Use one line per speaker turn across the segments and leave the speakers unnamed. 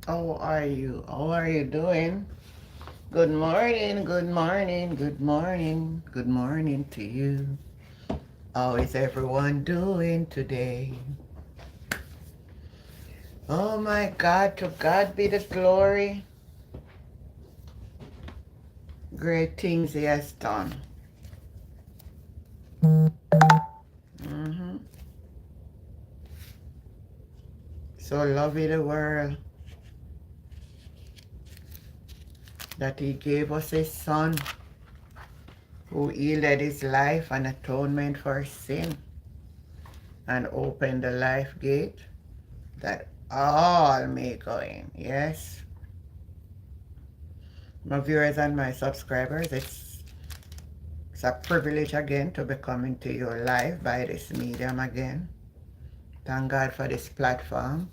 How are you? How are you doing? Good morning, good morning, good morning, good morning to you. How is everyone doing today? Oh my God, to God be the glory. Great things he has done. hmm So lovely the world that he gave us his son who yielded his life an atonement for sin and opened the life gate that all may go in. Yes. My viewers and my subscribers, it's a privilege again to be coming to you live by this medium again. Thank God for this platform.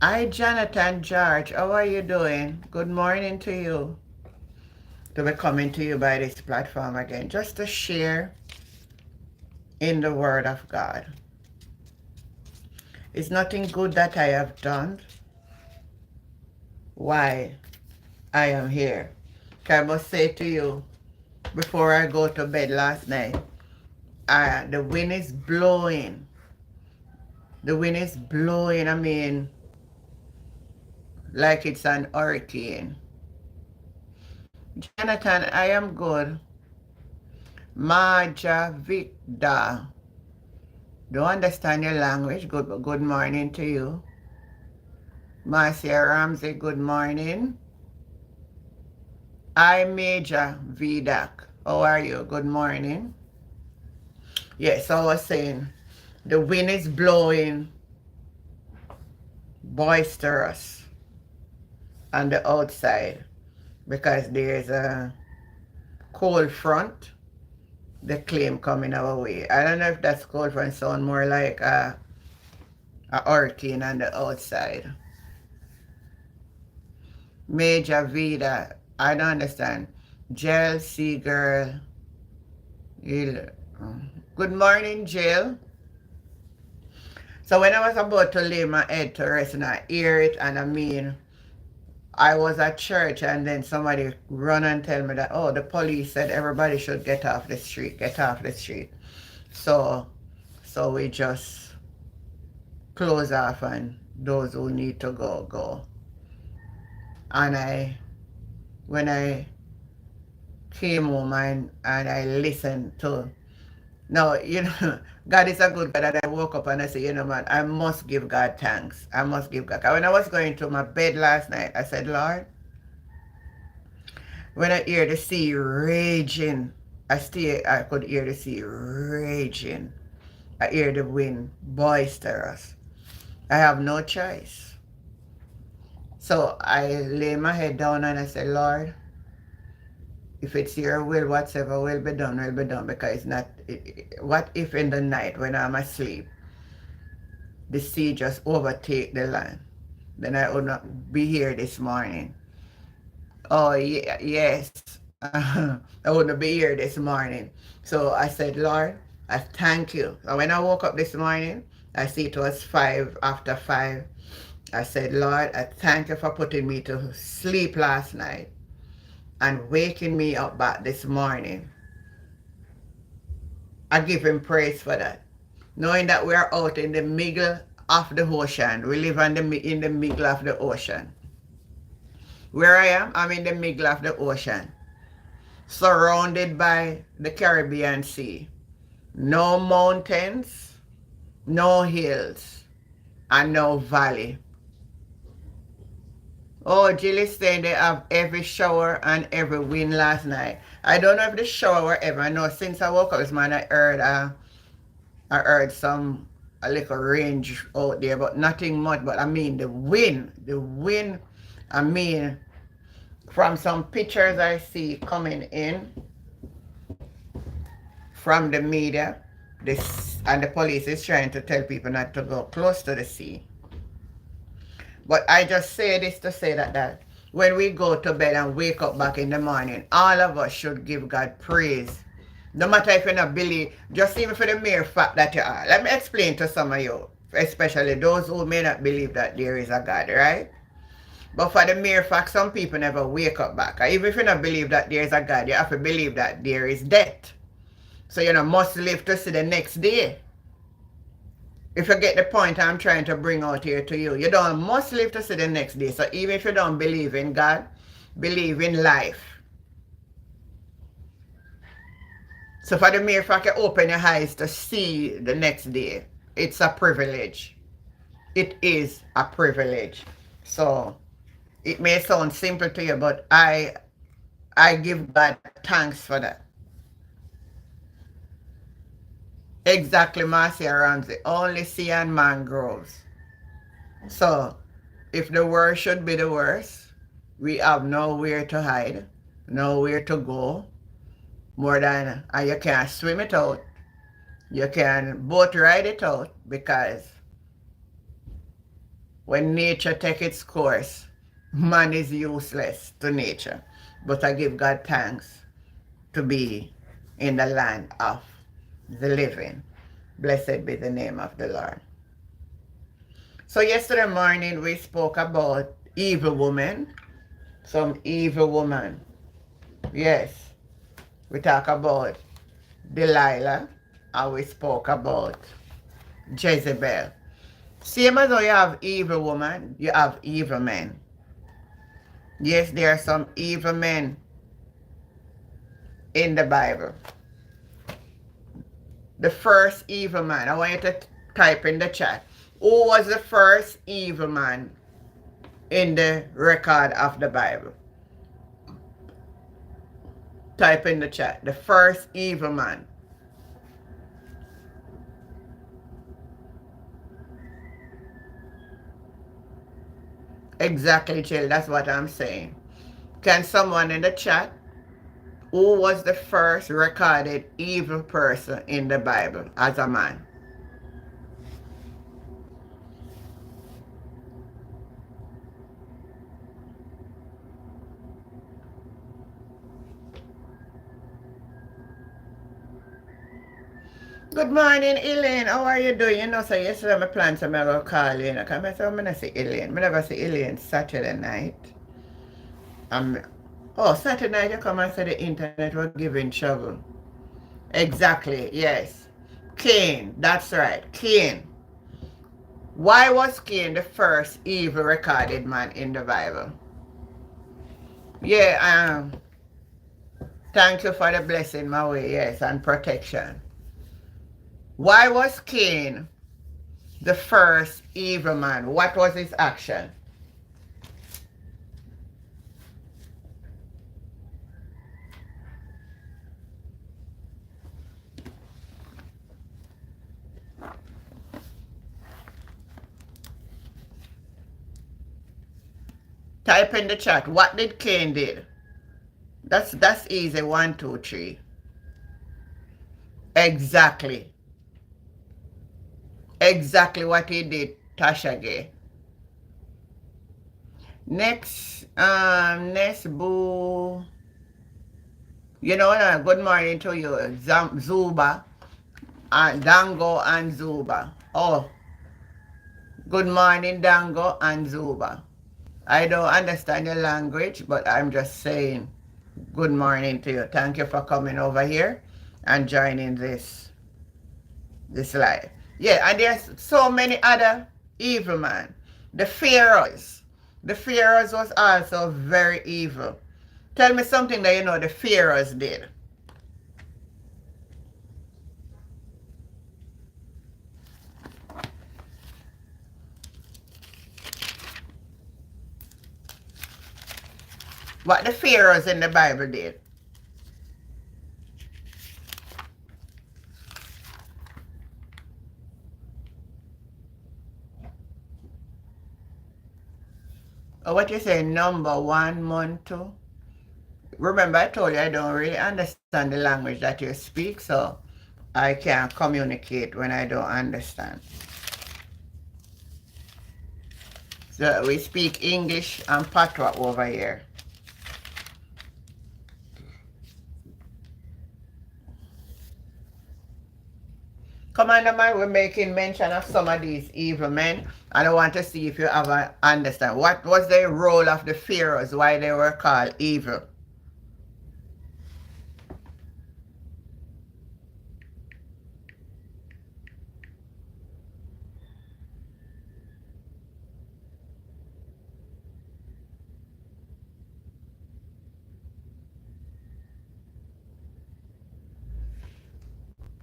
Hi, Jonathan George. How are you doing? Good morning to you. To be coming to you by this platform again, just to share in the Word of God. It's nothing good that I have done. Why I am here. I must say to you, before I go to bed last night, the wind is blowing. The wind is blowing, like it's an hurricane. Jonathan, I am good. Maja Vicda. Don't understand your language. Good morning to you. Marcia Ramsey, good morning. I Major Vidak. How are you? Good morning. Yes, I was saying the wind is blowing boisterous on the outside because there's a cold front, the claim coming our way. I don't know if that's cold front sound more like a hurricane on the outside. Major Vida, I don't understand. Jill Seagull. Good morning, Jill. So when I was about to lay my head to rest and I hear it, and I was at church and then somebody run and tell me that, oh, the police said everybody should get off the street, get off the street. So we just close off and those who need to go, go. And when I came home and I listened to, now, God is a good God, and I woke up and I said, man, I must give God thanks. I must give God. When I was going to my bed last night, I said, Lord, when I hear the sea raging, I could hear the sea raging. I hear the wind boisterous. I have no choice. So I lay my head down and I said, Lord, if it's your will, whatever will be done, because it's not, what if in the night when I'm asleep, the sea just overtake the land? Then I would not be here this morning. Oh, yeah, yes. I wouldn't be here this morning. So I said, Lord, I thank you. And when I woke up this morning, I see it was 5 after 5. I said, Lord, I thank you for putting me to sleep last night and waking me up back this morning. I give him praise for that. Knowing that we're out in the middle of the ocean. We live in the middle of the ocean. Where I am, I'm in the middle of the ocean, surrounded by the Caribbean Sea. No mountains, no hills, and no valley. Oh, Jill is saying they have every shower and every wind last night. I don't know if the shower were ever. I know since I woke up this morning, I heard a little range out there, but nothing much. But the wind, from some pictures I see coming in from the media, and the police is trying to tell people not to go close to the sea. But I just say this to say that when we go to bed and wake up back in the morning, all of us should give God praise. No matter if you not believe, just even for the mere fact that you are. Let me explain to some of you, especially those who may not believe that there is a God, right? But for the mere fact, some people never wake up back. Even if you don't believe that there is a God, you have to believe that there is death. So you know, must live to see the next day. If you get the point I'm trying to bring out here to you, you don't must live to see the next day. So even if you don't believe in God, believe in life. So for the mere fact you open your eyes to see the next day, it's a privilege. It is a privilege. So it may sound simple to you, but I give God thanks for that. Exactly, Marcia Ramsey. Only sea and mangroves. So if the worst should be the worst, we have nowhere to hide, nowhere to go, more than, and you can swim it out, you can boat ride it out, because when nature take its course, man is useless to nature. But I give God thanks to be in the land of the living. Blessed be the name of the Lord. So yesterday morning we spoke about evil woman, some evil woman. Yes, we talk about Delilah, and we spoke about Jezebel. Same as though you have evil woman, you have evil men. Yes, there are some evil men in the Bible. The first evil man, I want you to type in the chat. Who was the first evil man in the record of the Bible? Type in the chat. The first evil man. Exactly, Jill. That's what I'm saying. Can someone in the chat, who was the first recorded evil person in the Bible as a man? Good morning, Elaine. How are you doing? You know, so yesterday I planned to go call you. I said, I'm going to see Elaine. I never see Elaine Saturday night. Saturday night you come and say the internet was giving trouble. Exactly, yes. Cain, that's right, Cain. Why was Cain the first evil recorded man in the Bible? Yeah, thank you for the blessing my way, yes, and protection. Why was Cain the first evil man? What was his action? Type in the chat. What did Cain did? That's easy. 1, 2, 3. Exactly. Exactly what he did, Tasha Gay. Next boo. You know, good morning to you, Zuba, and Dango and Zuba. Oh, good morning, Dango and Zuba. I don't understand your language, but I'm just saying good morning to you. Thank you for coming over here and joining this live. Yeah, and there's so many other evil men. The Pharaohs. The Pharaohs was also very evil. Tell me something that you know the Pharaohs did. What the Pharaohs in the Bible did. What you say, number 1, month 2? Remember I told you I don't really understand the language that you speak, so I can't communicate when I don't understand. So we speak English and Patois over here. Commander Man, we're making mention of some of these evil men, and I want to see if you ever understand. What was the role of the Pharaohs, why they were called evil?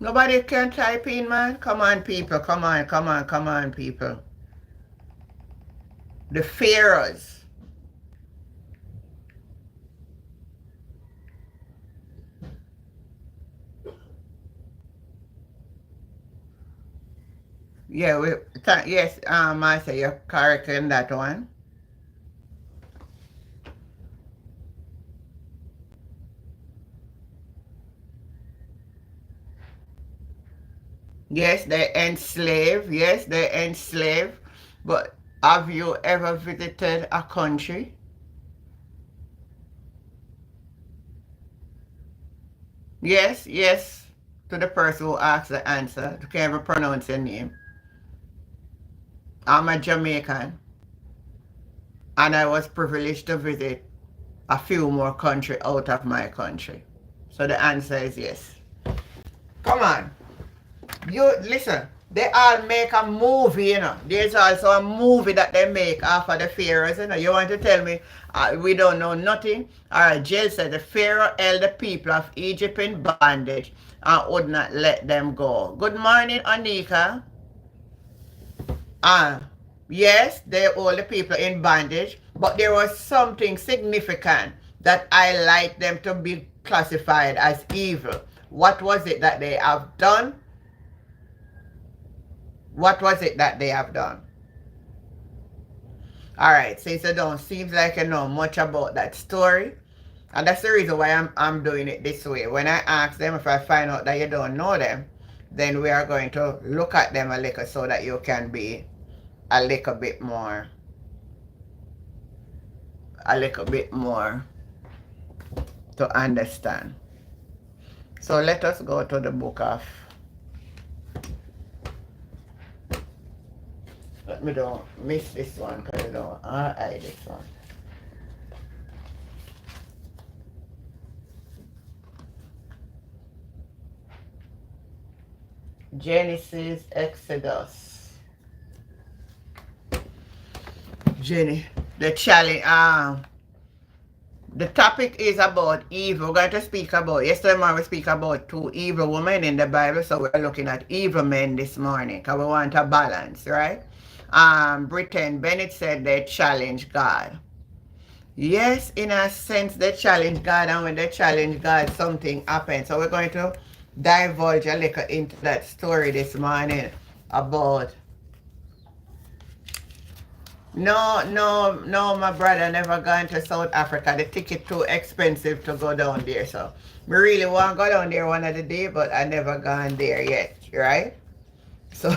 Nobody can type in, man. Come on, people. Come on, come on, come on, people. The Pharaohs. Yeah, yes, I say you're correct in that one. Yes, they enslave. Yes, they enslave. But have you ever visited a country? Yes, yes. To the person who asked the answer. You can't even pronounce your name. I'm a Jamaican, and I was privileged to visit a few more countries out of my country. So the answer is yes. Come on. You listen. They all make a movie, you know. There's also a movie that they make after the Pharaohs, you know. You want to tell me we don't know nothing? Alright, Jill said the Pharaoh held the people of Egypt in bondage and would not let them go. Good morning, Anika. Ah, yes, they hold the people in bondage, but there was something significant that I like them to be classified as evil. What was it that they have done? What was it that they have done? Alright, since you don't seems like you know much about that story, and that's the reason why I'm doing it this way. When I ask them, if I find out that you don't know them, then we are going to look at them a little so that you can be a little bit more to understand. So let us go to the book of, let me don't miss this one because you know I hide this one. Genesis, Exodus. Jenny, the challenge. The topic is about evil. We're going to speak about, yesterday morning we speak about two evil women in the Bible, so we're looking at evil men this morning because we want a balance, right? Britain, Bennett said they challenge God. Yes, in a sense they challenge God, and when they challenge God, something happens. So we're going to divulge a little into that story this morning about no, no, no, my brother never gone to South Africa. The ticket too expensive to go down there. So we really want to go down there one of the day, but I never gone there yet, right? So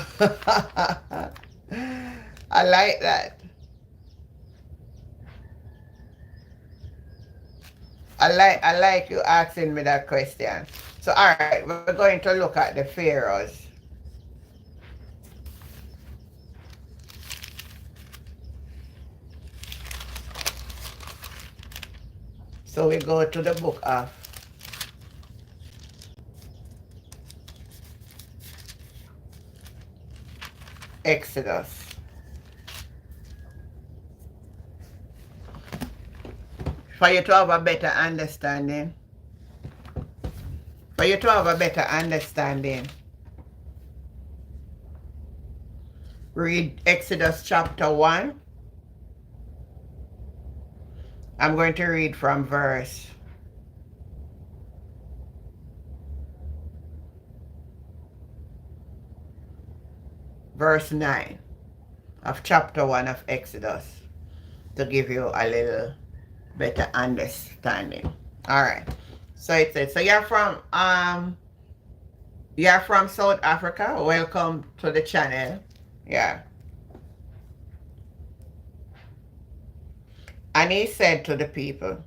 I like that. I like you asking me that question. So alright, we're going to look at the pharaohs. So we go to the book of Exodus. For you to have a better understanding. For you to have a better understanding. Read Exodus chapter 1. I'm going to read from verse 9 of chapter 1 of Exodus to give you a little better understanding. Alright. So it says, so you're from South Africa. Welcome to the channel. Yeah. And he said to the people.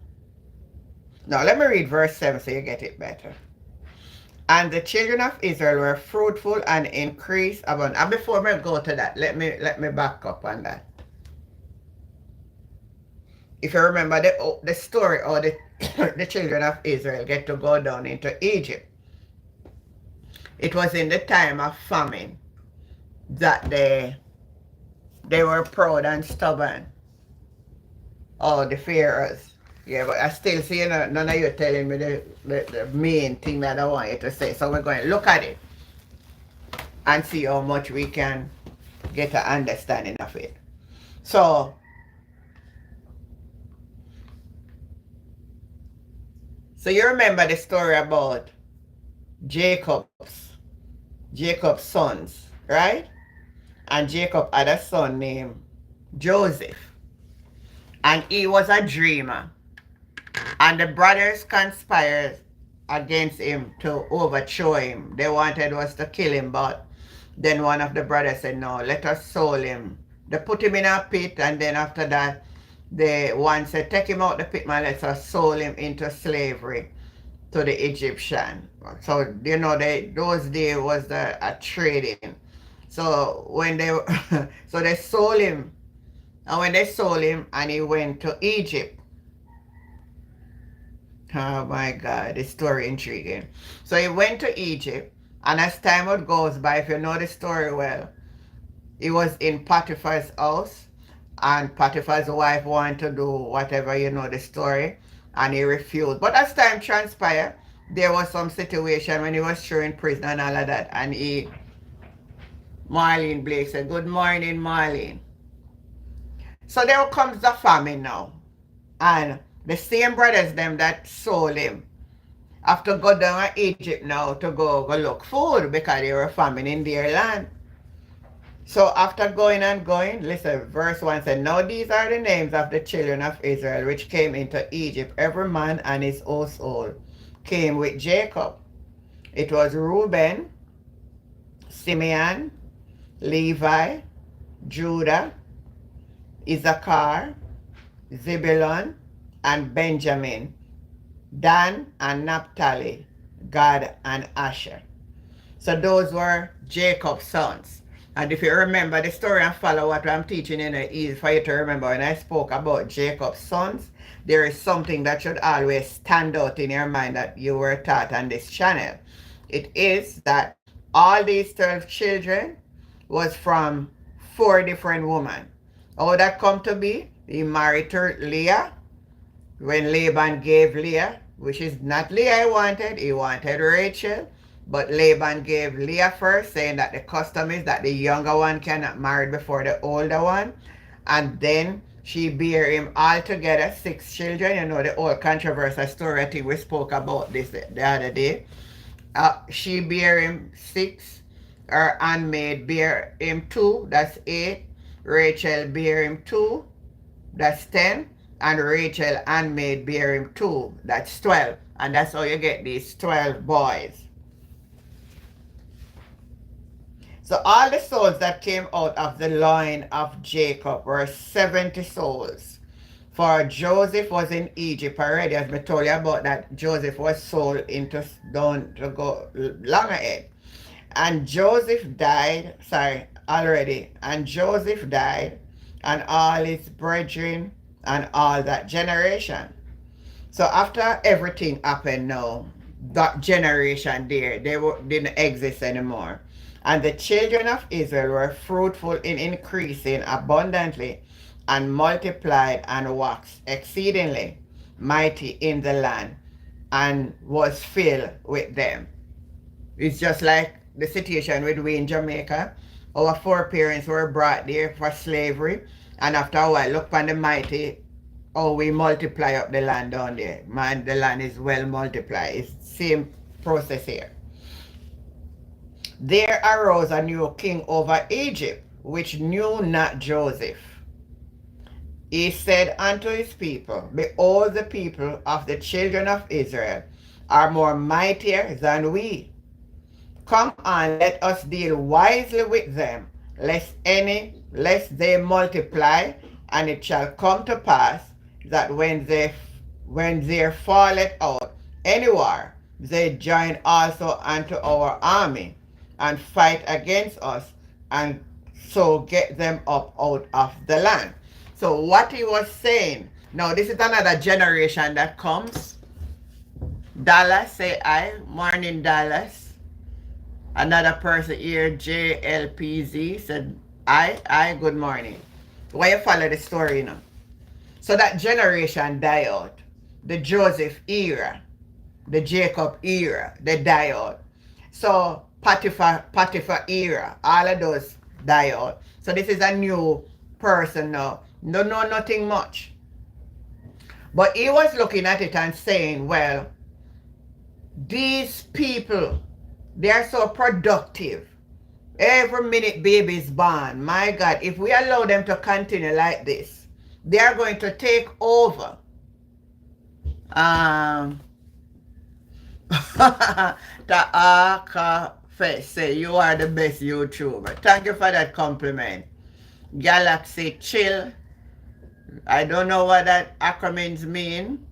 Now let me read verse 7 so you get it better. And the children of Israel were fruitful and increased abundant. And before we go to that, let me back up on that. If you remember the story or the children of Israel get to go down into Egypt, it was in the time of famine that they were proud and stubborn. Oh, the Pharaohs. Yeah, but I still see none of you telling me the main thing that I want you to say. So we're going to look at it and see how much we can get an understanding of it. So you remember the story about Jacob's sons, right? And Jacob had a son named Joseph. And he was a dreamer. And the brothers conspired against him to overthrow him. They wanted us to kill him, but then one of the brothers said, no, let us soul him. They put him in a pit, and then after that, the one said, take him out the pit, man, let us soul him into slavery to the Egyptian. So, those days was a trading. So when they so they sold him, and when they sold him and he went to Egypt. Oh my God, this story intriguing. So he went to Egypt, and as time goes by, if you know the story well, he was in Potiphar's house, and Potiphar's wife wanted to do whatever, the story, and he refused. But as time transpired, there was some situation when he was thrown in prison and all of that, and Marlene Blake said, good morning, Marlene. So there comes the famine now. And the same brothers them that sold him have to go down to Egypt now to go look food because they were famine in their land. So after going and going, listen, verse 1 said, now these are the names of the children of Israel which came into Egypt. Every man and his household came with Jacob. It was Reuben, Simeon, Levi, Judah, Issachar, Zebulun, and Benjamin, Dan and Naphtali, Gad and Asher. So those were Jacob's sons. And if you remember the story and follow what I'm teaching, easy for you to remember when I spoke about Jacob's sons, there is something that should always stand out in your mind that you were taught on this channel. It is that all these 12 children was from 4 different women. How that come to be? He married to Leah when Laban gave Leah, which is not Leah he wanted Rachel. But Laban gave Leah first, saying that the custom is that the younger one cannot marry before the older one. And then she bare him altogether 6 children. The old controversial story, I think we spoke about this the other day. She bare him 6. Her handmaid bare him 2, that's 8. Rachel bare him 2, that's 10. And Rachel handmaid bare him 2, that's 12. And that's how you get these 12 boys. So all the souls that came out of the loin of Jacob were 70 souls. For Joseph was in Egypt already, as I told you about that. Joseph was sold down to go long ahead. And Joseph died, and Joseph died, and all his brethren, and all that generation. So after everything happened now, that generation there, didn't exist anymore. And the children of Israel were fruitful in increasing abundantly, and multiplied and waxed exceedingly mighty in the land, and was filled with them. It's just like the situation with we in Jamaica. Our foreparents were brought there for slavery, and after a while, look on the mighty, how we multiply up the land down there. Man, the land is well multiplied. It's the same process here. There arose a new king over Egypt, which knew not Joseph. He said unto his people, behold, the people of the children of Israel are more mightier than we. Come on, let us deal wisely with them, lest they multiply, and it shall come to pass that when there falleth out any war, they join also unto our army and fight against us and so get them up out of the land. So what he was saying, now this is another generation that comes. Dallas, say I. Morning, Dallas. Another person here, JLPZ, said good morning. Why you follow the story now? So that generation die out. The Joseph era, the Jacob era, they die out. So Potiphar era, all of those die out. So this is a new person now. No know nothing much. But he was looking at it and saying, well, these people, they are so productive. Every minute baby is born. My God, if we allow them to continue like this, they are going to take over. The Arca Fest say you are the best YouTuber. Thank you for that compliment. Galaxy Chill. I don't know what that acronyms mean.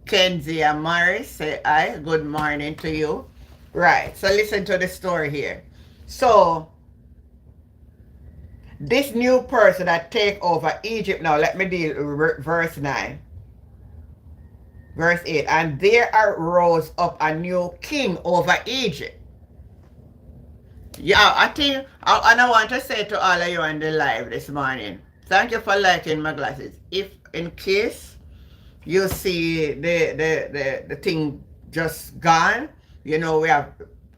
Kenzie Amari say I. Good morning to you. Right. So listen to the story here. So this new person that take over Egypt now. Let me deal with verse 9. Verse 8. And there arose up a new king over Egypt. Yeah, I think, and I want to say to all of you on the live this morning, thank you for liking my glasses. If in case you see the thing just gone, you know, we have,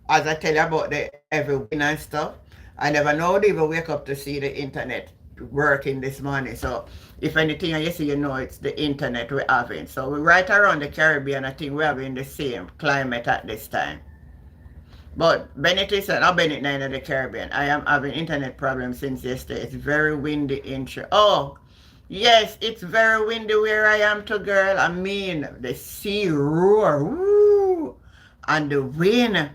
as I tell you about the every win and stuff, I never know they even wake up to see the internet working this morning. So if anything you see, you know it's the internet we're having. So we're right around the Caribbean. I think we're having the same climate at this time. But Bennett is not Bennett nine of the Caribbean. I am having internet problems since yesterday. It's very windy in Oh, yes, it's very windy where I am to, girl. I mean, the sea roar, woo, and the wind.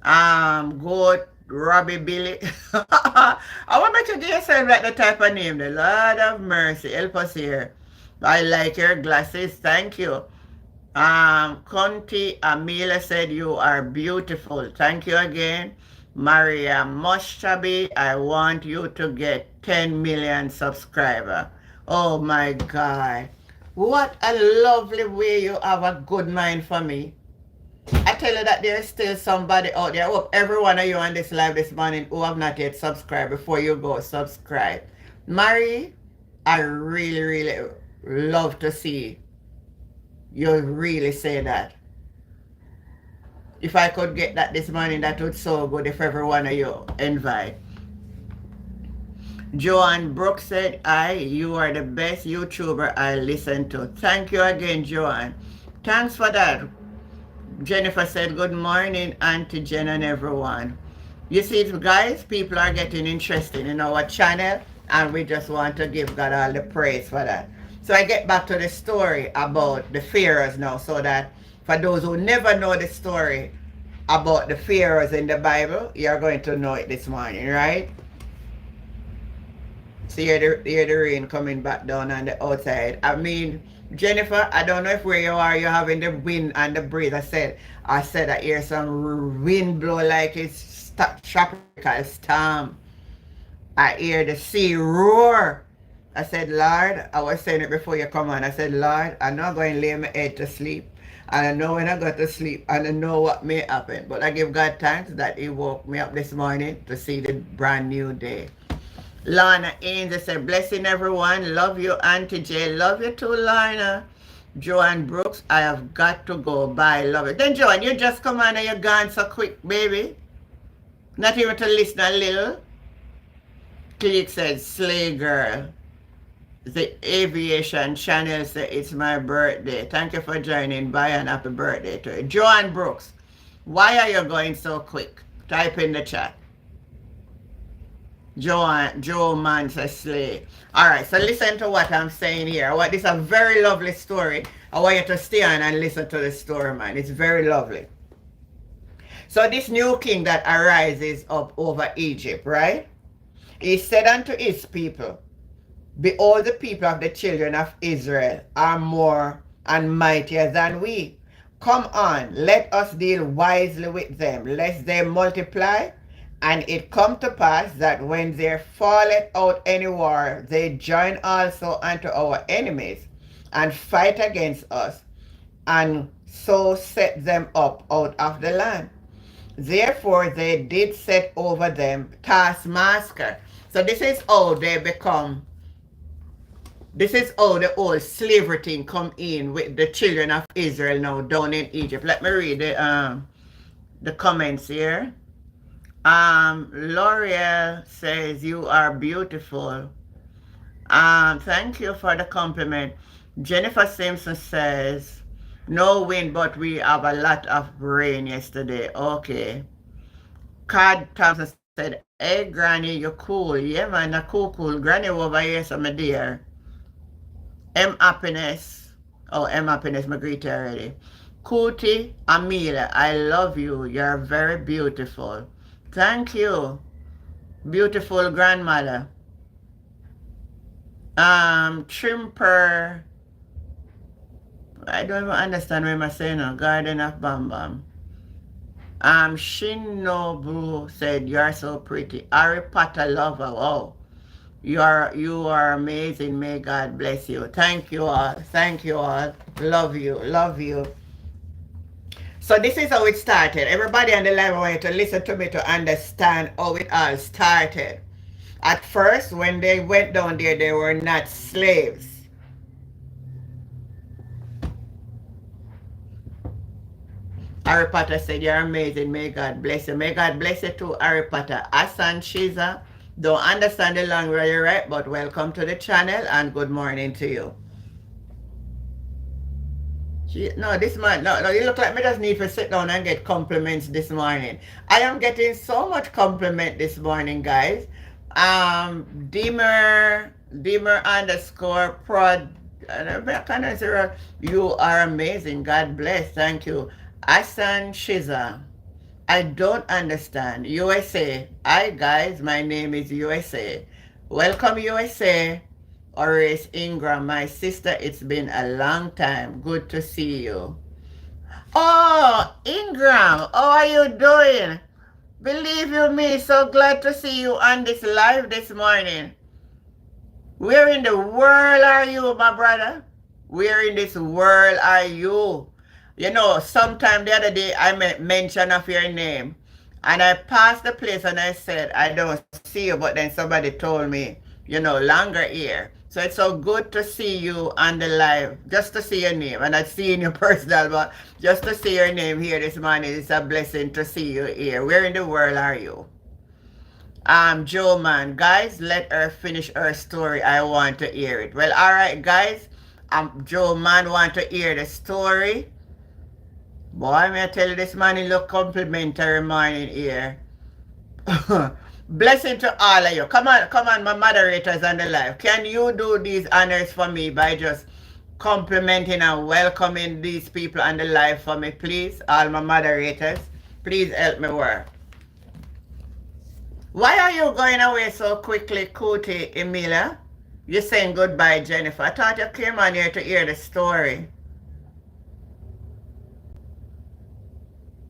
Goat, Robbie Billy. I want to give yourself like the type of name. The Lord of Mercy, help us here. I like your glasses. Thank you. Conti Amelia said you are beautiful. Thank you again. Maria Moshabi, I want you to get 10 million subscriber. Oh my God. What a lovely way you have a good mind for me. I tell you that there's still somebody out there. I hope every one of you on this live this morning who have not yet subscribed, before you go, subscribe. Marie, I really, really love to see you really say that. If I could get that this morning, that would so good if every one of you invite. Joanne Brooks said, you are the best YouTuber I listen to. Thank you again, Joanne. Thanks for that. Jennifer said, good morning, Auntie Jen and everyone. You see, guys, people are getting interested in our channel, and we just want to give God all the praise for that. So I get back to the story about the Pharaohs now, so that for those who never know the story about the Pharaohs in the Bible, you're going to know it this morning, right? So hear the rain coming back down on the outside. I mean, Jennifer, I don't know if where you are, you're having the wind and the breeze. I said I hear some wind blow like it's tropical storm. I hear the sea roar. I said, Lord, I was saying it before you come on. I said, Lord, I'm not going to lay my head to sleep. And I know when I go to sleep, and I know what may happen. But I give God thanks that He woke me up this morning to see the brand new day. Lana Angel said, blessing everyone. Love you, Auntie J. Love you too, Lana. Joanne Brooks, I have got to go. Bye. Love it. Then, Joanne, you just come on and you're gone so quick, baby. Not even to listen a little. Click said, slay girl. The aviation channel said, it's my birthday. Thank you for joining. Bye and happy birthday to you. Joanne Brooks, why are you going so quick? Type in the chat. Joe Man says slay. Alright, so listen to what I'm saying here. This is a very lovely story. I want you to stay on and listen to the story, man. It's very lovely. So this new king that arises up over Egypt, right? He said unto his people, behold, the people of the children of Israel are more and mightier than we. Come on, let us deal wisely with them, lest they multiply. And it come to pass that when there falleth out any war, they join also unto our enemies, and fight against us, and so set them up out of the land. Therefore they did set over them taskmaster. So this is how the old slavery thing come in with the children of Israel now down in Egypt. Let me read the comments here. L'Oreal says you are beautiful. Thank you for the compliment. Jennifer Simpson says no wind, but we have a lot of rain yesterday. Okay. Card Thompson said, hey Granny, you cool. Yeah man, a cool. Granny over here, so my dear. M Happiness. Oh, M Happiness, my greet already. Cootie Amelia, I love you. You're very beautiful. Thank you. Beautiful grandmother. Trimper. I don't even understand what I'm saying now. Garden of Bam Bam. Shinobu said, you're so pretty. Harry Potter lover. Oh, you are amazing. May God bless you. Thank you all. Thank you all. Love you. Love you. So this is how it started. Everybody on the line wanted to listen to me to understand how it all started. At first, when they went down there, they were not slaves. Harry Potter said, you're amazing. May God bless you. May God bless you too, Harry Potter. Asan Shiza, don't understand the language you're right, but welcome to the channel and good morning to you. No, this man, no, you look like me just need to sit down and get compliments this morning. I am getting so much compliment this morning, guys. Dimmer underscore prod, you are amazing. God bless. Thank you. Asan Shiza. I don't understand. USA. Hi guys, my name is USA. Welcome USA. Horace Ingram, my sister, it's been a long time. Good to see you. Oh, Ingram, how are you doing? Believe you me, so glad to see you on this live this morning. Where in the world are you, my brother? Where in this world are you? You know, sometime the other day I made mention of your name. And I passed the place and I said, I don't see you. But then somebody told me, longer here. So it's so good to see you on the live, just to see your name. And I've seen your personal, but just to see your name here this morning, it's a blessing to see you here. Where in the world are you? Joe man, guys, let her finish her story. I want to hear it. Well, all right, guys. Joe man want to hear the story. Boy, may I tell you, this morning look complimentary morning here. Blessing to all of you. Come on, my moderators on the live. Can you do these honors for me by just complimenting and welcoming these people on the live for me, please? All my moderators, please help me work. Why are you going away so quickly, Cootie Emilia? You're saying goodbye, Jennifer. I thought you came on here to hear the story.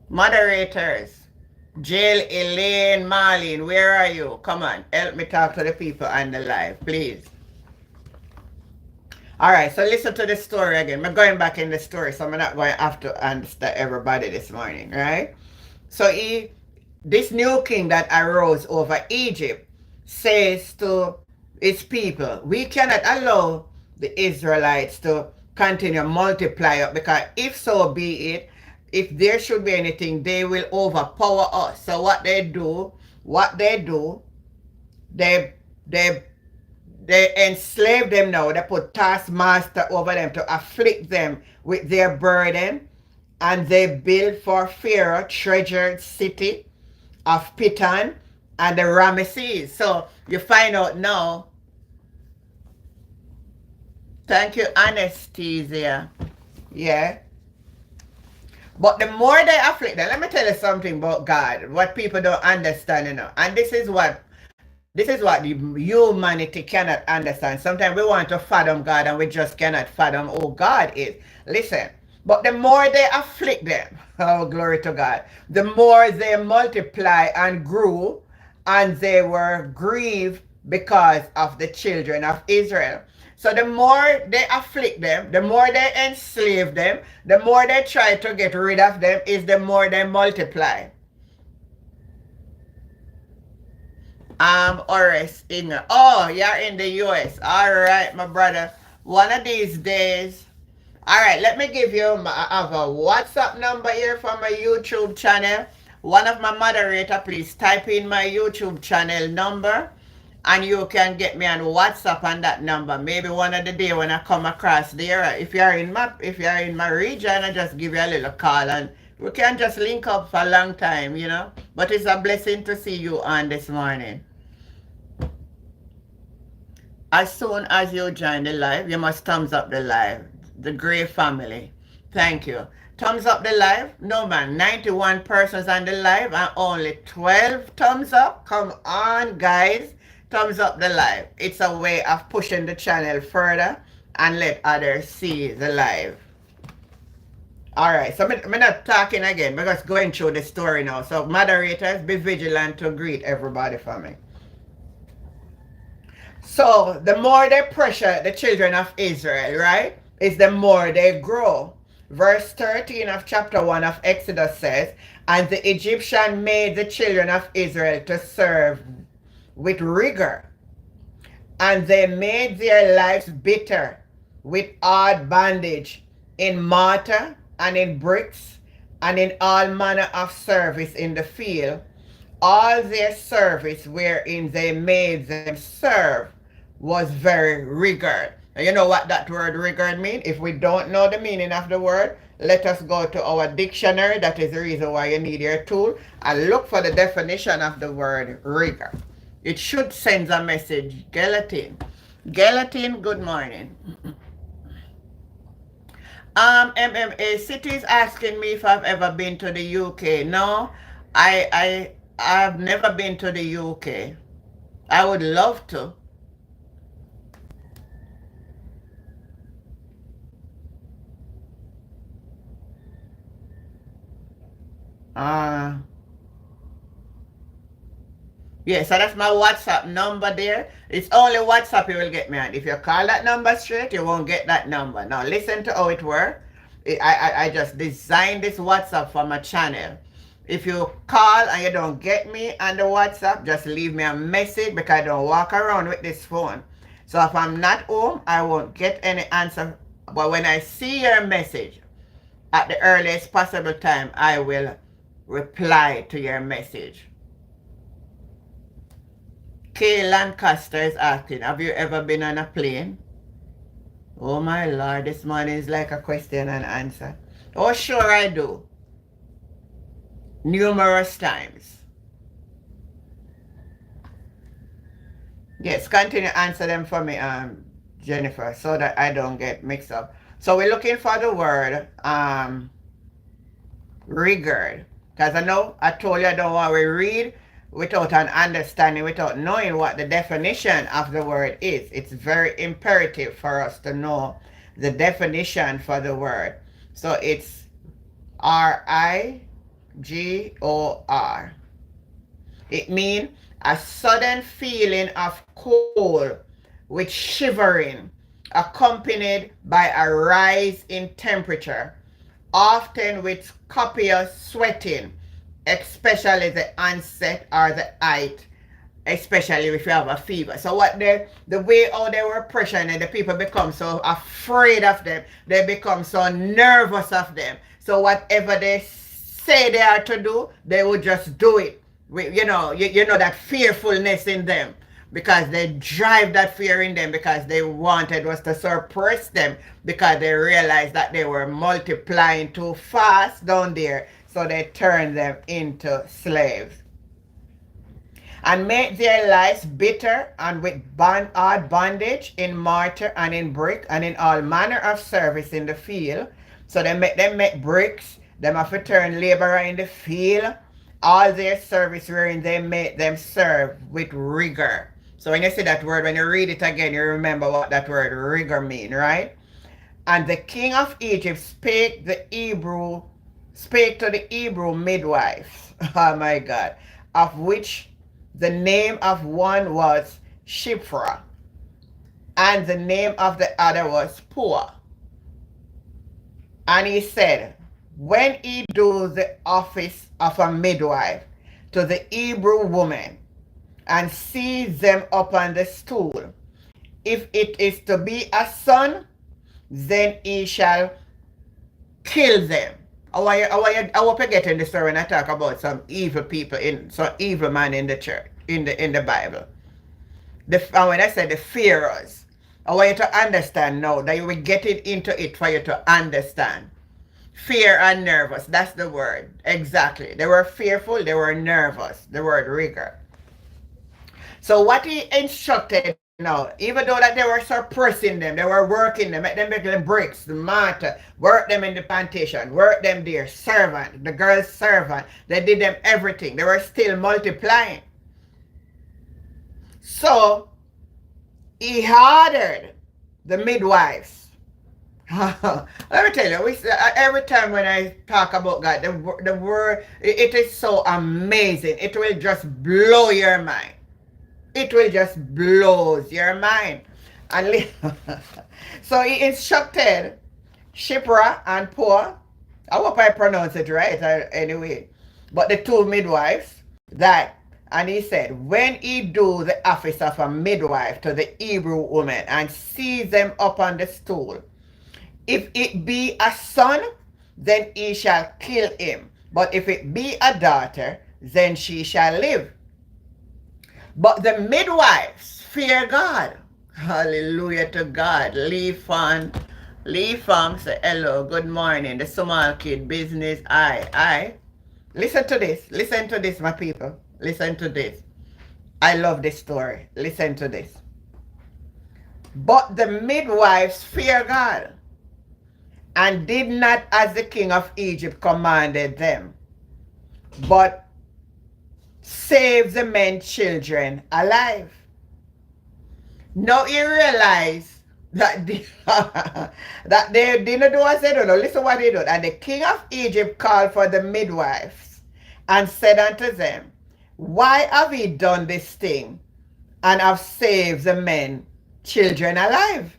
Moderators. Jill, Elaine, Marlene, where are you? Come on, help me talk to the people on the live, please. All right, so listen to the story again. I'm going back in the story, so I'm not going to have to understand everybody this morning, right? So this new king that arose over Egypt says to his people, we cannot allow the Israelites to continue multiply up, because if so be it, if there should be anything, they will overpower us. So what they do, they enslave them now. They put taskmaster over them to afflict them with their burden. And they build for Pharaoh treasured city of Pitan and the Ramesses. So you find out now. Thank you, Anesthesia. Yeah. But the more they afflict them, let me tell you something about God, what people don't understand, And this is what the humanity cannot understand. Sometimes we want to fathom God and we just cannot fathom who God is. Listen, But the more they afflict them, oh, glory to God, the more they multiply and grew, and they were grieved because of the children of Israel. So the more they afflict them, the more they enslave them, the more they try to get rid of them, is the more they multiply. Oris in, oh, you're in the US. All right, my brother. One of these days. All right, let me give you I have a WhatsApp number here for my YouTube channel. One of my moderator, please type in my YouTube channel number, and you can get me on WhatsApp on that number. Maybe one of the day when I come across there, if you're in my region, I just give you a little call, and we can just link up for a long time, you know. But it's a blessing to see you on this morning. As soon as you join the live, you must thumbs up the live. The Gray family. Thank you. Thumbs up the live. No man, 91 persons on the live and only 12 thumbs up. Come on, guys. Thumbs up the live. It's a way of pushing the channel further and let others see the live. All right, so I'm not talking again because going through the story now. So moderators, be vigilant to greet everybody for me. So the more they pressure the children of Israel, right, is the more they grow. Verse 13 of chapter 1 of Exodus says, and the Egyptian made the children of Israel to serve with rigor, and they made their lives bitter with hard bondage in mortar and in bricks and in all manner of service in the field. All their service wherein they made them serve was very rigid. And you know what that word rigid means? If we don't know the meaning of the word, let us go to our dictionary. That is the reason why you need your tool, and look for the definition of the word rigor. It should send a message. Gelatin. Gelatin, good morning. MMA City's asking me if I've ever been to the UK. No, I've never been to the UK. I would love to. Yeah, so that's my WhatsApp number there. It's only WhatsApp you will get me on. If you call that number straight, you won't get that number. Now listen to how it works. I just designed this WhatsApp for my channel. If you call and you don't get me on the WhatsApp, just leave me a message because I don't walk around with this phone. So if I'm not home, I won't get any answer. But when I see your message at the earliest possible time, I will reply to your message. Kay Lancaster is asking, have you ever been on a plane? Oh my Lord, this morning is like a question and answer. Oh, sure I do. Numerous times. Yes, continue to answer them for me, Jennifer, so that I don't get mixed up. So we're looking for the word rigor. Because I told you I don't want to read without an understanding, without knowing what the definition of the word is. It's very imperative for us to know the definition for the word. So it's R-I-G-O-R. It means a sudden feeling of cold with shivering, accompanied by a rise in temperature, often with copious sweating, especially the onset or the height, especially if you have a fever. So what the way how they were pressuring, the people become so afraid of them, they become so nervous of them. So whatever they say they are to do, they would just do it. You know that fearfulness in them, because they drive that fear in them, because they wanted was to suppress them, because they realized that they were multiplying too fast down there, so they turned them into slaves. And make their lives bitter and with hard bondage in mortar and in brick and in all manner of service in the field. So they make bricks, them have to turn laborer in the field, all their service wherein they make them serve with rigor. So when you see that word, when you read it again, you remember what that word rigor mean, right? And the king of Egypt spake to the Hebrew midwives, oh my God, of which the name of one was Shiphrah, and the name of the other was Puah. And he said, when he do the office of a midwife to the Hebrew woman, and sees them upon the stool, if it is to be a son, then he shall kill them. I hope you get in the story when I talk about some evil people, some evil man in the church, in the Bible. And when I say the Pharaohs, I want you to understand now that you will get it into it for you to understand. Fear and nervous, that's the word. Exactly. They were fearful, they were nervous. The word rigor. So what he instructed now, even though that they were suppressing them, they were working them, make them make the bricks, the mortar, work them in the plantation, work them there, servant, the girl's servant, they did them everything. They were still multiplying. So he ordered the midwives. Let me tell you, every time when I talk about God, the word, it is so amazing. It will just blow your mind. It will just blow your mind. And so he instructed Shiphrah and Puah. I hope I pronounce it right anyway. But the two midwives, that, and he said, when he do the office of a midwife to the Hebrew woman and sees them up on the stool, if it be a son, then he shall kill him. But if it be a daughter, then she shall live. But the midwives fear God. Hallelujah to God. Lee Fong say hello, good morning. The small kid business. I. Listen to this, my people. Listen to this. I love this story. Listen to this. But the midwives fear God, and did not as the king of Egypt commanded them, but save the men children alive. Now you realize that that they didn't do as they do. Now listen what they do. And the king of Egypt called for the midwives and said unto them, why have ye done this thing, and have saved the men children alive?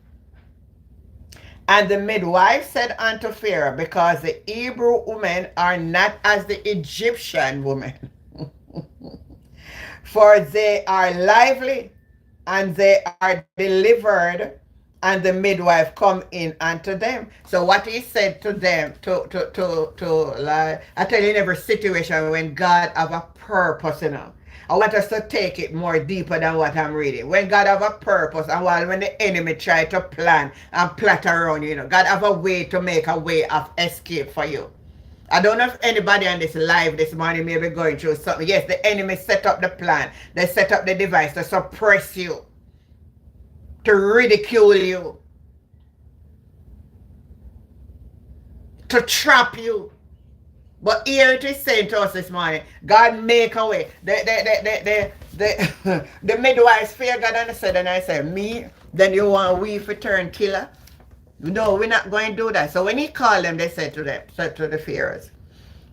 And the midwife said unto Pharaoh, because the Hebrew women are not as the Egyptian women, for they are lively, and they are delivered, and the midwife come in unto them. So what he said to them, like, I tell you, in every situation when God have a purpose, I want us to take it more deeper than what I'm reading. When God have a purpose, and when the enemy try to plan and plot around you, God have a way to make a way of escape for you. I don't know if anybody on this live this morning may be going through something. Yes, the enemy set up the plan. They set up the device to suppress you, to ridicule you, to trap you. But here it is saying to us this morning, God make a way. The midwives fear God, and I said, me, then you want we for turn killer? No, we're not going to do that. So when he called them, they said to the Pharaohs,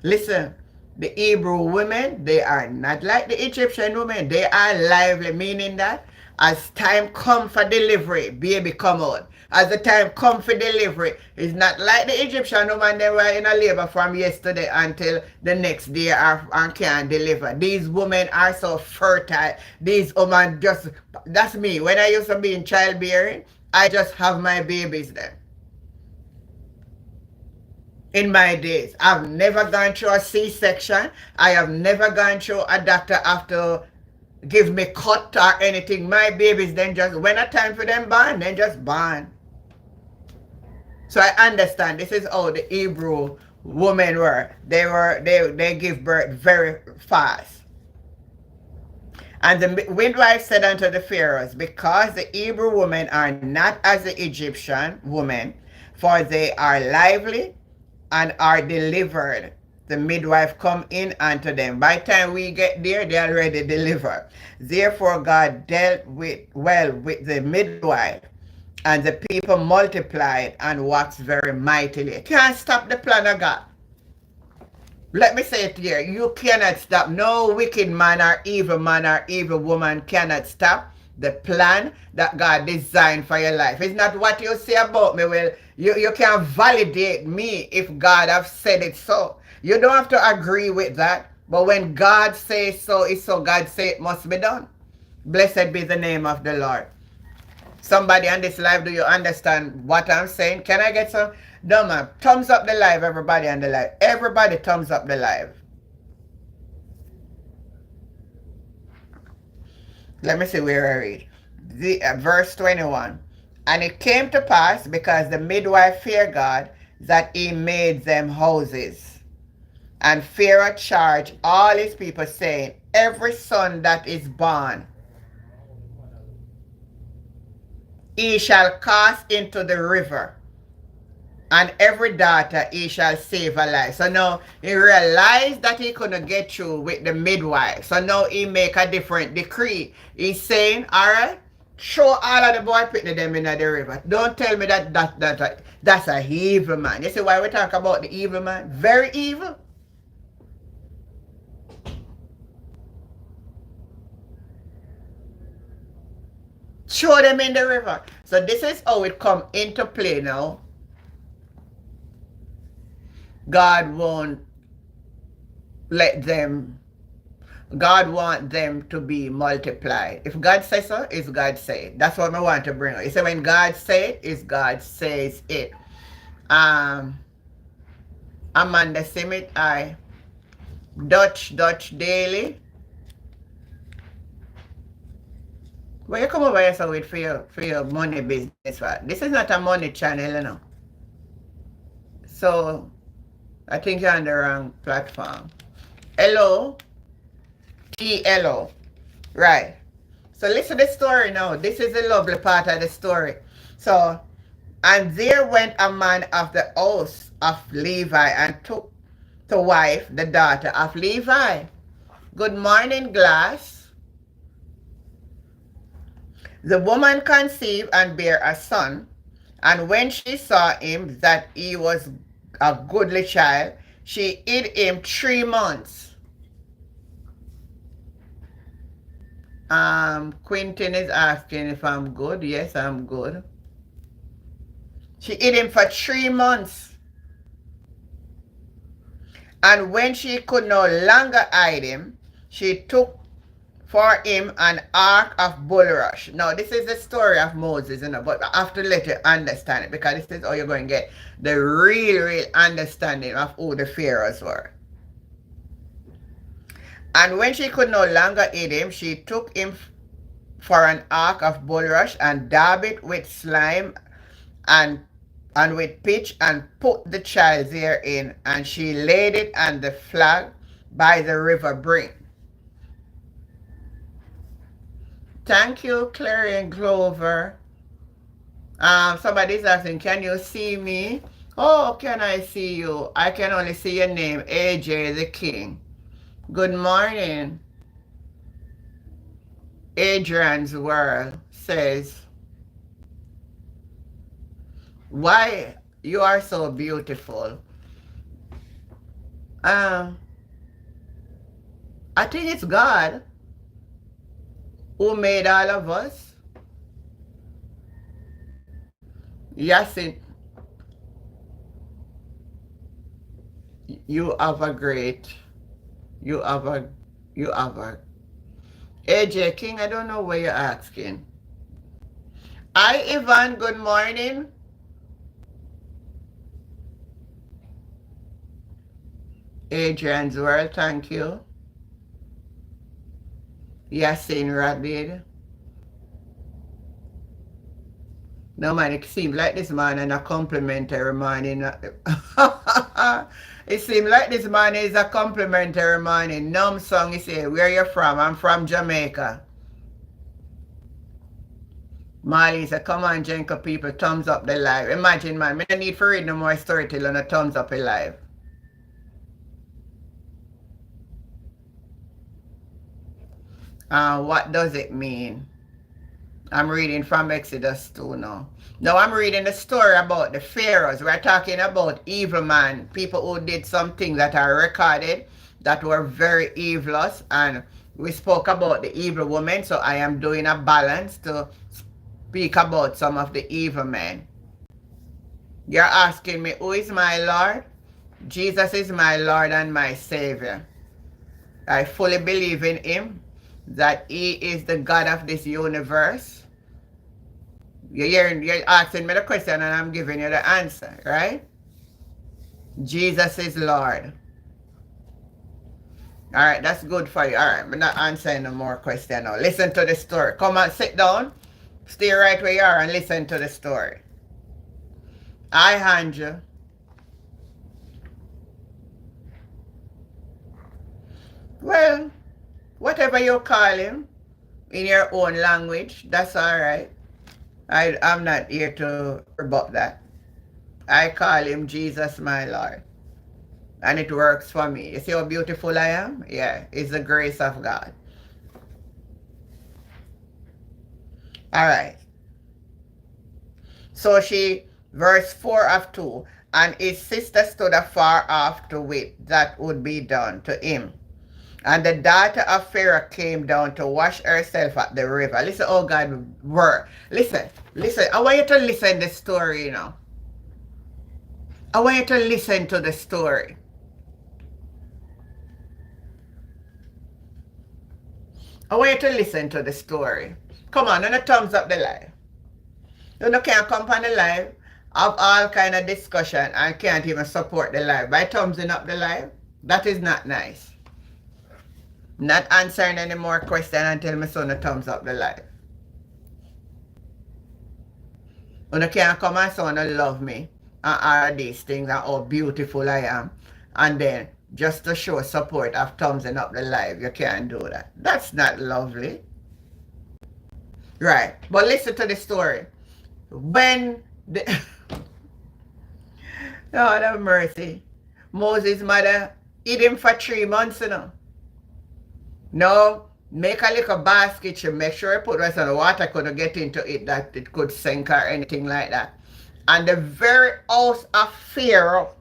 listen, the Hebrew women, they are not like the Egyptian women. They are lively, meaning that as time come for delivery, baby come out. As the time come for delivery, it's not like the Egyptian woman, they were in a labor from yesterday until the next day and can't deliver. These women are so fertile. These women just, that's me. When I used to be in childbearing, I just have my babies then. In my days, I've never gone through a C-section. I have never gone through a doctor after give me cut or anything. My babies then just, when a time for them born, then just born. So I understand this is how the Hebrew women were. They give birth very fast. And the midwife said unto the Pharaohs, because the Hebrew women are not as the Egyptian women, for they are lively and are delivered. The midwife come in unto them. By the time we get there, they are already delivered. Therefore God dealt well with the midwife, And the people multiplied and waxed very mightily. You can't stop the plan of God. Let me say it here. You cannot stop. No wicked man or evil woman cannot stop the plan that God designed for your life. It's not what you say about me. Well, you can't validate me if God have said it so. You don't have to agree with that. But when God says so, it's so. God say it must be done. Blessed be the name of the Lord. Somebody on this live, do you understand what I'm saying? Can I get some? No, man. Thumbs up the live, everybody on the live. Everybody thumbs up the live. Let me see where I read. Verse 21. And it came to pass, because the midwife feared God, that he made them houses. And Pharaoh charged all his people, saying, every son that is born, he shall cast into the river, and every daughter he shall save alive. So now he realized that he couldn't get through with the midwife. So now he make a different decree. He's saying, all right, throw all of the boy picking them in the river. Don't tell me that's a evil man. You see why we talk about the evil man? Very evil. Throw them in the river. So this is how it come into play now. God won't let them, God want them to be multiplied. If God says so, it's God say it. That's what I want to bring up. You say when God say it, it's God says it. Amanda Simit, I Dutch Daily. Well, you come over here so with for your money business, right? This is not a money channel, you know. So I think you're on the wrong platform. Hello. TLO. Right. So listen to the story now. This is the lovely part of the story. So, and there went a man of the house of Levi and took to wife the daughter of Levi. Good morning, Glass. The woman conceived and bare a son, and when she saw him that he was a goodly child, she hid him 3 months. Quentin is asking if I'm good. Yes, I'm good. She hid him for 3 months. And when she could no longer hide him, she took for him an ark of bulrush. Now, this is the story of Moses, you know, but I have to let you understand it, because this is how you're going to get the real understanding of who the Pharaohs were. And when she could no longer hide him, she took him for an ark of bulrush and dabbed it with slime and with pitch, and put the child therein, and she laid it on the flag by the river brink. Thank you, Clary and Clover. Somebody's asking, can you see me? Oh, can I see you? I can only see your name, AJ the King. Good morning. Adrian's World says, why you are so beautiful? I think it's God who made all of us. Yes, you have a AJ King, I don't know what you're asking. Hi, Ivan, good morning. Adrian's World, thank you. Yasin Rabid. No man, it seems like this man is a complimentary man. It seems like this man is a complimentary man. In Numb song, he say, where you from? I'm from Jamaica. Molly said, come on, Jenko people, thumbs up the live. Imagine, man, I don't need for read no more story till on a thumbs up a live. What does it mean? I'm reading from Exodus 2 now. Now I'm reading the story about the pharaohs. We're talking about evil man, people who did something that are recorded that were very evilous, and we spoke about the evil woman, so I am doing a balance to speak about some of the evil men. You're asking me, who is my Lord? Jesus is my Lord and my Savior. I fully believe in him, that he is the God of this universe. You're asking me the question and I'm giving you the answer, right? Jesus is Lord. All right, that's good for you. All right, I'm not answering no more questions now. Listen to the story. Come on, sit down. Stay right where you are and listen to the story. I, Andrew, well, whatever you call him in your own language, that's all right. I'm not here to rebut that. I call him Jesus, my Lord. And it works for me. You see how beautiful I am? Yeah, it's the grace of God. All right. So verse 4 of 2, and his sister stood afar off to wait that would be done to him. And the daughter of Pharaoh came down to wash herself at the river. Listen, oh God, word. Listen. I want you to listen to the story, you know. I want you to listen to the story. I want you to listen to the story. Come on, and a thumbs up the live. You can't come on the live, have all kind of discussion, and can't even support the live by thumbsing up the live. That is not nice. Not answering any more questions until my son thumbs up the live. You can't come and say you love me and all these things and how beautiful I am, and then just to show support of thumbsing up the live, you can't do that. That's not lovely. Right, but listen to the story. When the Lord have mercy, Moses' mother hid him for 3 months, you know. Now, make a little basket, you make sure you put rest of the water couldn't get into it, that it could sink or anything like that. And the very house of Pharaoh,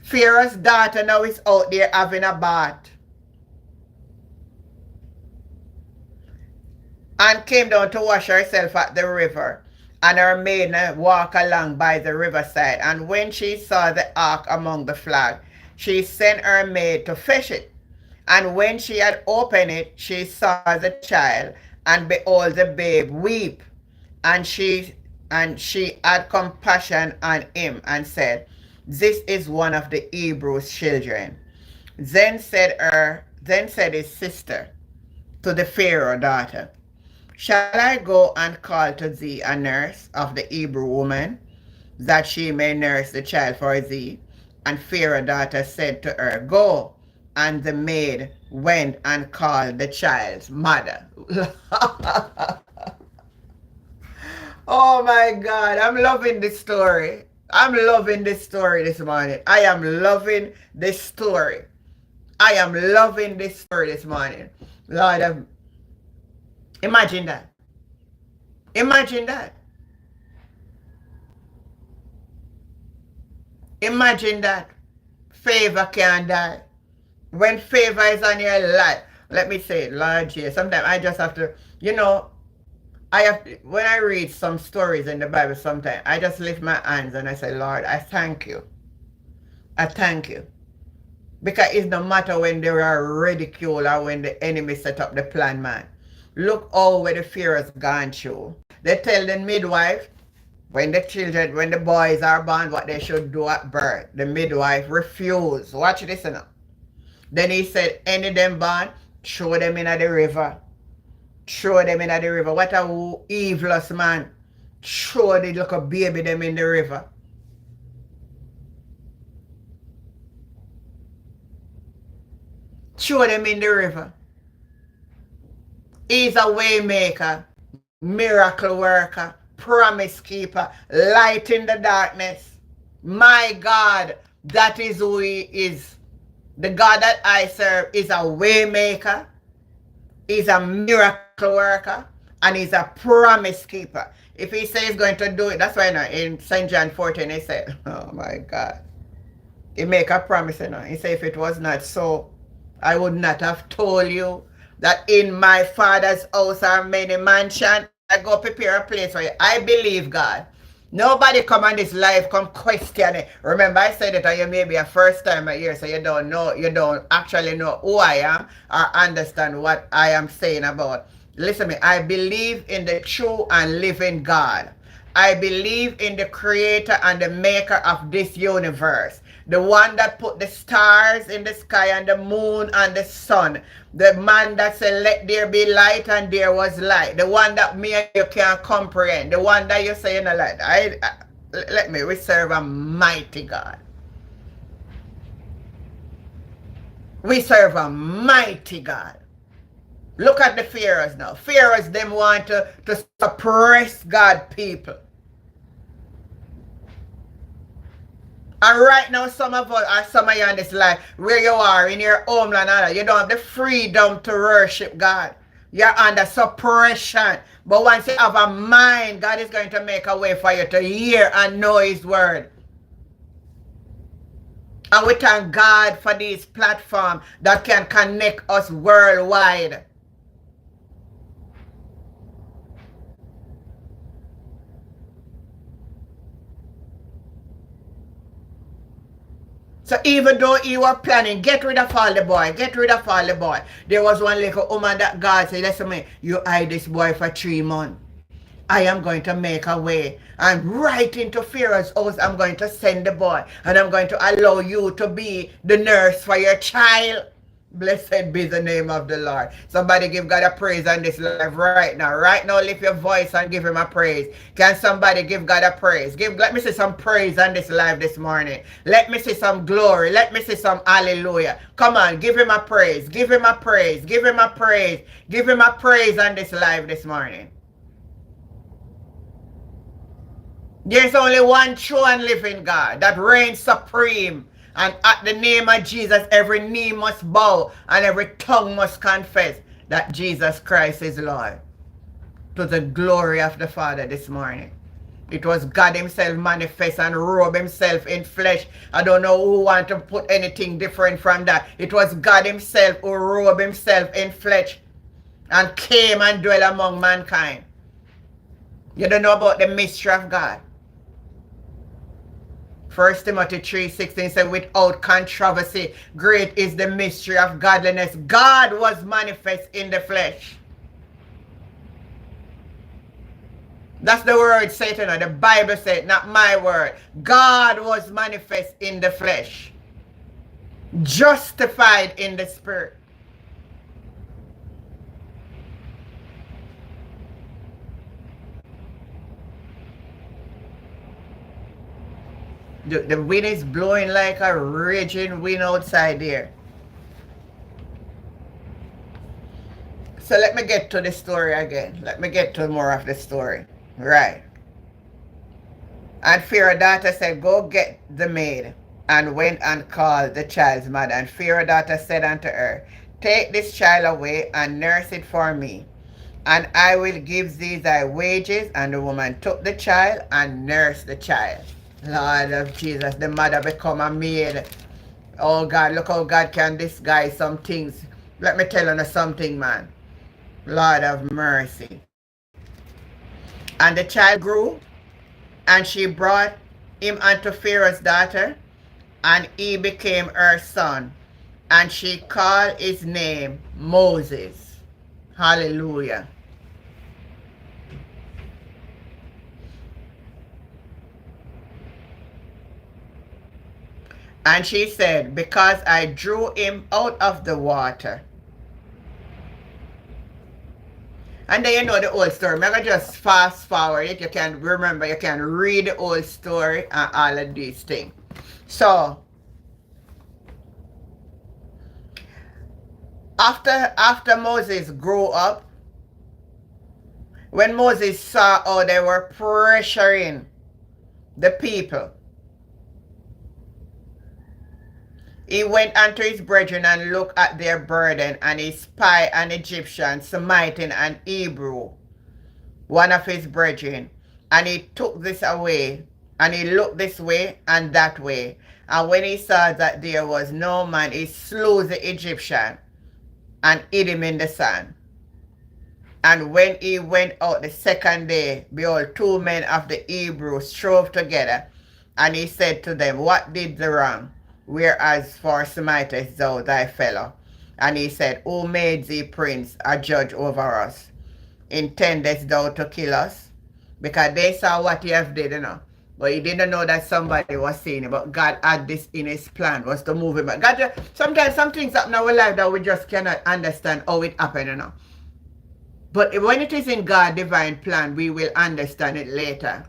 Pharaoh's daughter now is out there having a bath. And came down to wash herself at the river. And her maid walked along by the riverside. And when she saw the ark among the flag, she sent her maid to fetch it. And when she had opened it, she saw the child, and behold, the babe weep. And she had compassion on him, and said, This is one of the Hebrews' children. Then said his sister to the Pharaoh daughter, Shall I go and call to thee a nurse of the Hebrew woman, that she may nurse the child for thee? And Pharaoh's daughter said to her, Go. And the maid went and called the child's mother. Oh my God, I'm loving this story. I'm loving this story this morning. I am loving this story. I am loving this story this morning. Lord, imagine that. Imagine that. Imagine that. Favor can die. When favor is on your life, let me say it, Lord Jesus, sometimes I just have to, you know, when I read some stories in the Bible sometimes, I just lift my hands and I say, Lord, I thank you. I thank you. Because it's no matter when they are ridiculed or when the enemy set up the plan, man. Look how where the Pharaoh's gone through. They tell the midwife, when the boys are born, what they should do at birth. The midwife refused. Watch this now. Then he said, any of them born, throw them in the river. Throw them in the river. What a evilous man. Throw the little baby them in the river. Throw them in the river. He's a way maker, miracle worker, promise keeper, light in the darkness. My God, that is who he is. The God that I serve is a way maker, is a miracle worker, and is a promise keeper. If he says he's going to do it, that's why in St. John 14 he said, oh my God. He make a promise, He said, if it was not so, I would not have told you that in my Father's house are many mansions. I go prepare a place for you. I believe God. Nobody come on this life come question it. Remember I said that you may be a first time a year, so you don't know, you don't actually know who I am or understand what I am saying about. Listen to me, I believe in the true and living God. I believe in the creator and the maker of this universe. The one that put the stars in the sky and the moon and the sun. The man that said, let there be light, and there was light. The one that me and you can't comprehend. The one that you say, like, we serve a mighty God. We serve a mighty God. Look at the Pharaohs now. Pharaohs, them want to suppress God people. And right now, some of us, or some of you in this life, where you are, in your homeland, you don't have the freedom to worship God. You're under suppression. But once you have a mind, God is going to make a way for you to hear and know His word. And we thank God for this platform that can connect us worldwide. So even though he was planning, get rid of all the boy, get rid of all the boy. There was one little woman that God said, listen me, you hide this boy for 3 months. I am going to make a way. And right into Pharaoh's house, I'm going to send the boy. And I'm going to allow you to be the nurse for your child. Blessed be the name of the Lord. Somebody give God a praise on this live right now. Right now, lift your voice and give him a praise. Can somebody give God a praise? Let me see some praise on this live this morning. Let me see some glory. Let me see some hallelujah. Come on, give him a praise. Give him a praise. Give him a praise. Give him a praise on this live this morning. There's only one true and living God that reigns supreme. And at the name of Jesus, every knee must bow and every tongue must confess that Jesus Christ is Lord. To the glory of the Father this morning. It was God himself manifest and robe himself in flesh. I don't know who want to put anything different from that. It was God himself who robe himself in flesh and came and dwelt among mankind. You don't know about the mystery of God. 1 Timothy 3:16 said, without controversy, great is the mystery of godliness. God was manifest in the flesh. That's the word, Satan. The Bible said, not my word. God was manifest in the flesh. Justified in the spirit. The wind is blowing like a raging wind outside there. So let me get to the story again. Let me get to more of the story. Right. And Pharaoh's daughter said, go get the maid. And went and called the child's mother. And Pharaoh's daughter said unto her, take this child away and nurse it for me. And I will give thee thy wages. And the woman took the child and nursed the child. Lord of Jesus, the mother become a maid. Oh God, look how God can disguise some things. Let me tell you something, man. Lord of mercy. And the child grew, and she brought him unto Pharaoh's daughter, and he became her son. And she called his name Moses. Hallelujah. And she said, because I drew him out of the water. And then you know the old story. I'm going to just fast forward it. You can remember, you can read the old story and all of these things. So, after Moses grew up, when Moses saw how they were pressuring the people, He went unto his brethren and looked at their burden, and he spied an Egyptian smiting an Hebrew, one of his brethren. And he took this away, and he looked this way and that way. And when he saw that there was no man, he slew the Egyptian and hid him in the sand. And when he went out the second day, behold, two men of the Hebrews strove together. And he said to them, what did the wrong? Whereas for smitest thou thy fellow? And he said, who made thee prince, a judge over us? Intendest thou to kill us? Because they saw what he have did, But he didn't know that somebody was seeing it. But God had this in his plan, was to move him. God, sometimes some things happen in our life that we just cannot understand how it happened, But when it is in God's divine plan, we will understand it later.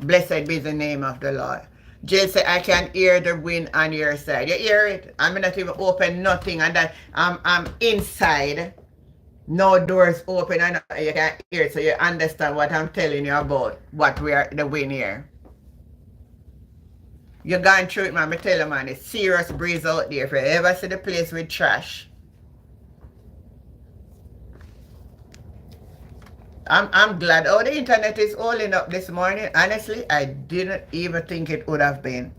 Blessed be the name of the Lord. Jill said, I can hear the wind on your side. You hear it? I'm not even open nothing, and that I'm inside. No doors open, and you can hear it, so you understand what I'm telling you about what we are the wind here. You're going through it, man. I tell you, man, it's serious breeze out there. If you ever see the place with trash, I'm glad. Oh, the internet is holding up this morning. Honestly, I didn't even think it would have been.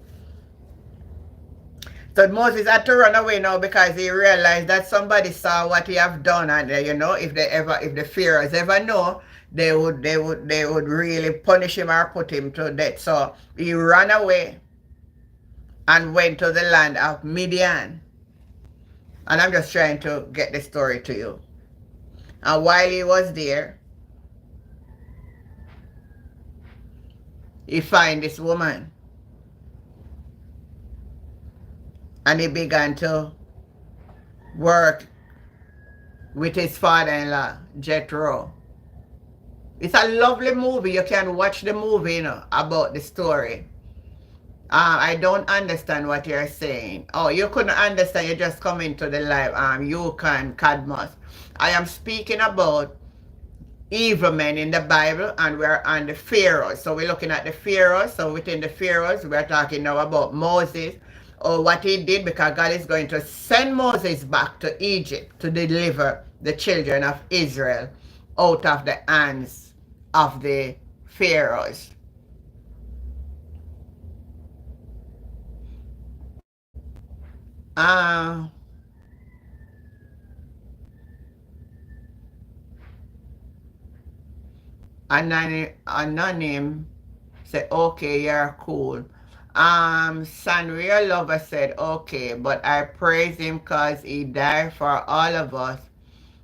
So Moses had to run away now because he realized that somebody saw what he have done, and if the Pharaohs ever know, they would really punish him or put him to death. So he ran away and went to the land of Midian. And I'm just trying to get the story to you. And while he was there, he find this woman. And he began to work with his father-in-law, Jethro. It's a lovely movie. You can watch the movie, about the story. I don't understand what you're saying. Oh, you couldn't understand. You just come into the live. You can, Cadmus. I am speaking about evil men in the Bible, and we're on the Pharaohs. So we're looking at the Pharaohs. So within the Pharaohs, we're talking now about Moses, or what he did, because God is going to send Moses back to Egypt to deliver the children of Israel out of the hands of the Pharaohs. Anonym said, okay, you're cool. Sanria Lover said, okay, but I praise him because he died for all of us.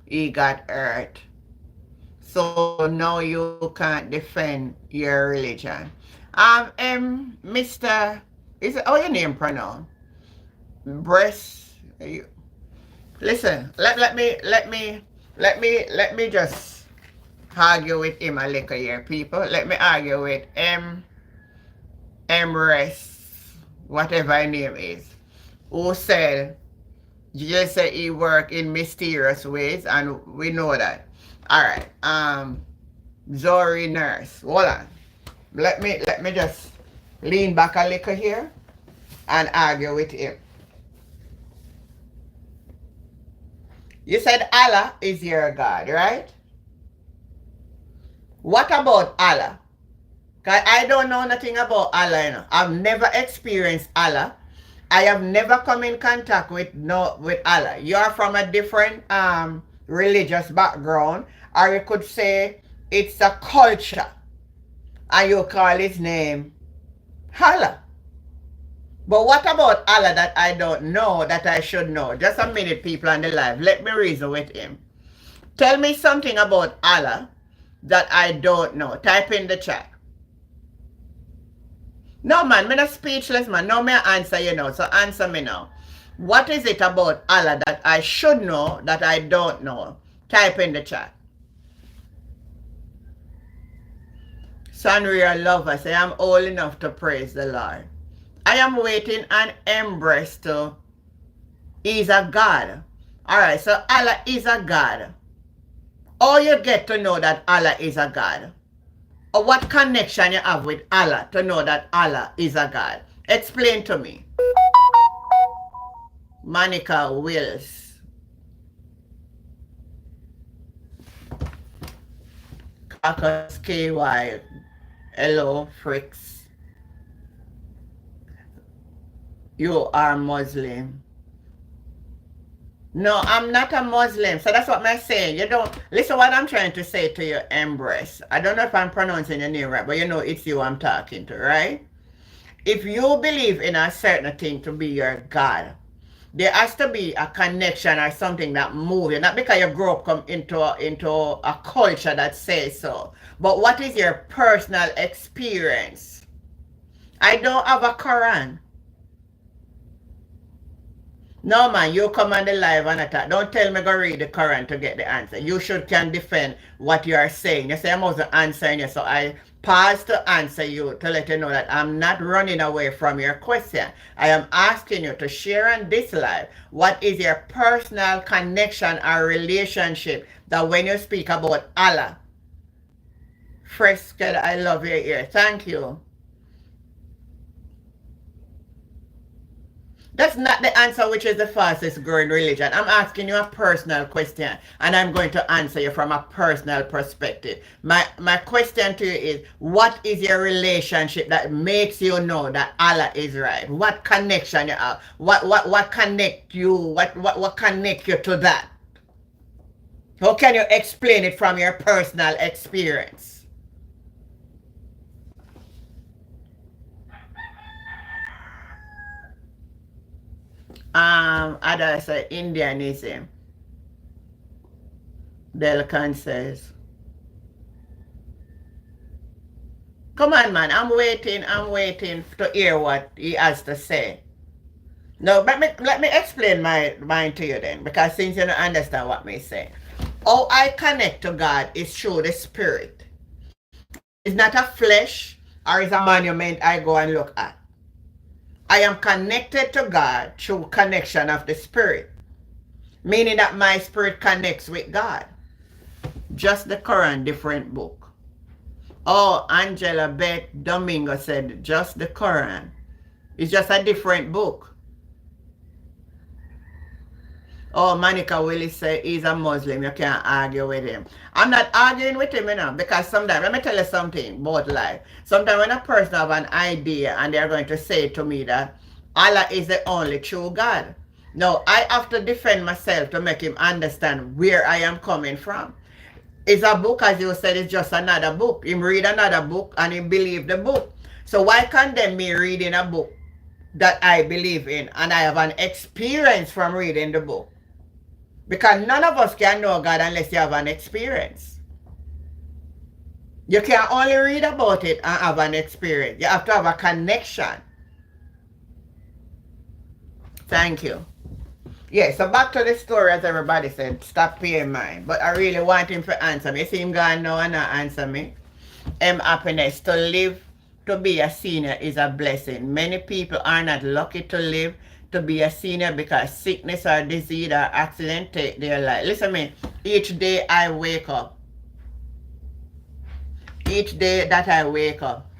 He got hurt. So now you can't defend your religion. Mr. Is it, how your name pronounced? Breast. Listen, let me just argue with him a little here, people. Let me argue with Emrys, whatever her name is, who said, you just say he work in mysterious ways, and we know that. Alright, Zori Nurse, hold on. Let me just lean back a little here and argue with him. You said Allah is your God, right? What about Allah? Because I don't know nothing about Allah, I've never experienced Allah. I have never come in contact with Allah. You're from a different religious background, or you could say it's a culture, and you call his name Allah. But what about Allah that I don't know, that I should know? Just a minute, people on the live. Let me reason with him. Tell me something about Allah that I don't know. Type in the chat. No, man, I'm not speechless, man. No, me answer you now. So answer me now. What is it about Allah that I should know that I don't know? Type in the chat. Sanria Lover say, I'm old enough to praise the Lord. I am waiting on Embrace to. He's a God. Alright, so Allah is a God. Or you get to know that Allah is a God. Or what connection you have with Allah to know that Allah is a God. Explain to me. Monica Wills. Caucus KY. Hello, Fricks. You are Muslim. No, I'm not a Muslim. So that's what I'm saying. You don't listen what I'm trying to say to you, Embrace. I don't know if I'm pronouncing your name right, but you know it's you I'm talking to, right? If you believe in a certain thing to be your God, there has to be a connection or something that moves you. Not because you grew up into a culture that says so. But what is your personal experience? I don't have a Quran. No man, you come on the live and attack. Don't tell me go read the Quran to get the answer. You should can defend what you are saying. You say I'm also answering you, so I pause to answer you to let you know that I'm not running away from your question. I am asking you to share on this live what is your personal connection or relationship that when you speak about Allah. Fresca, I love your ear. Thank you. That's not the answer, which is the fastest growing religion. I'm asking you a personal question, and I'm going to answer you from a personal perspective. My question to you is, what is your relationship that makes you know that Allah is right? What connection you have? What connect you? What connect you to that? How can you explain it from your personal experience? Others say Indianism. Delcan says. Come on, man. I'm waiting to hear what he has to say. No, let me explain mine to you then, because since you don't understand what me say. How I connect to God is through the spirit. It's not a flesh or is a monument I go and look at. I am connected to God through connection of the spirit. Meaning that my spirit connects with God. Just the Quran, different book. Oh, Angela Beth Domingo said just the Quran. It's just a different book. Oh, Monica Willis said he's a Muslim. You can't argue with him. I'm not arguing with him, because sometimes, let me tell you something about life. Sometimes when a person have an idea and they're going to say to me that Allah is the only true God. No, I have to defend myself to make him understand where I am coming from. It's a book, as you said, it's just another book. Him read another book and he believe the book. So why condemn me reading a book that I believe in and I have an experience from reading the book? Because none of us can know God unless you have an experience. You can only read about it and have an experience. You have to have a connection. Thank you. Yeah, so back to the story, as everybody said, stop paying mine. But I really want him to answer me. You see him going now and not answer me. Happiness. To live to be a senior is a blessing. Many people are not lucky to live to be a senior because sickness or disease or accident take their life. Listen to me. Each day I wake up. Each day that I wake up.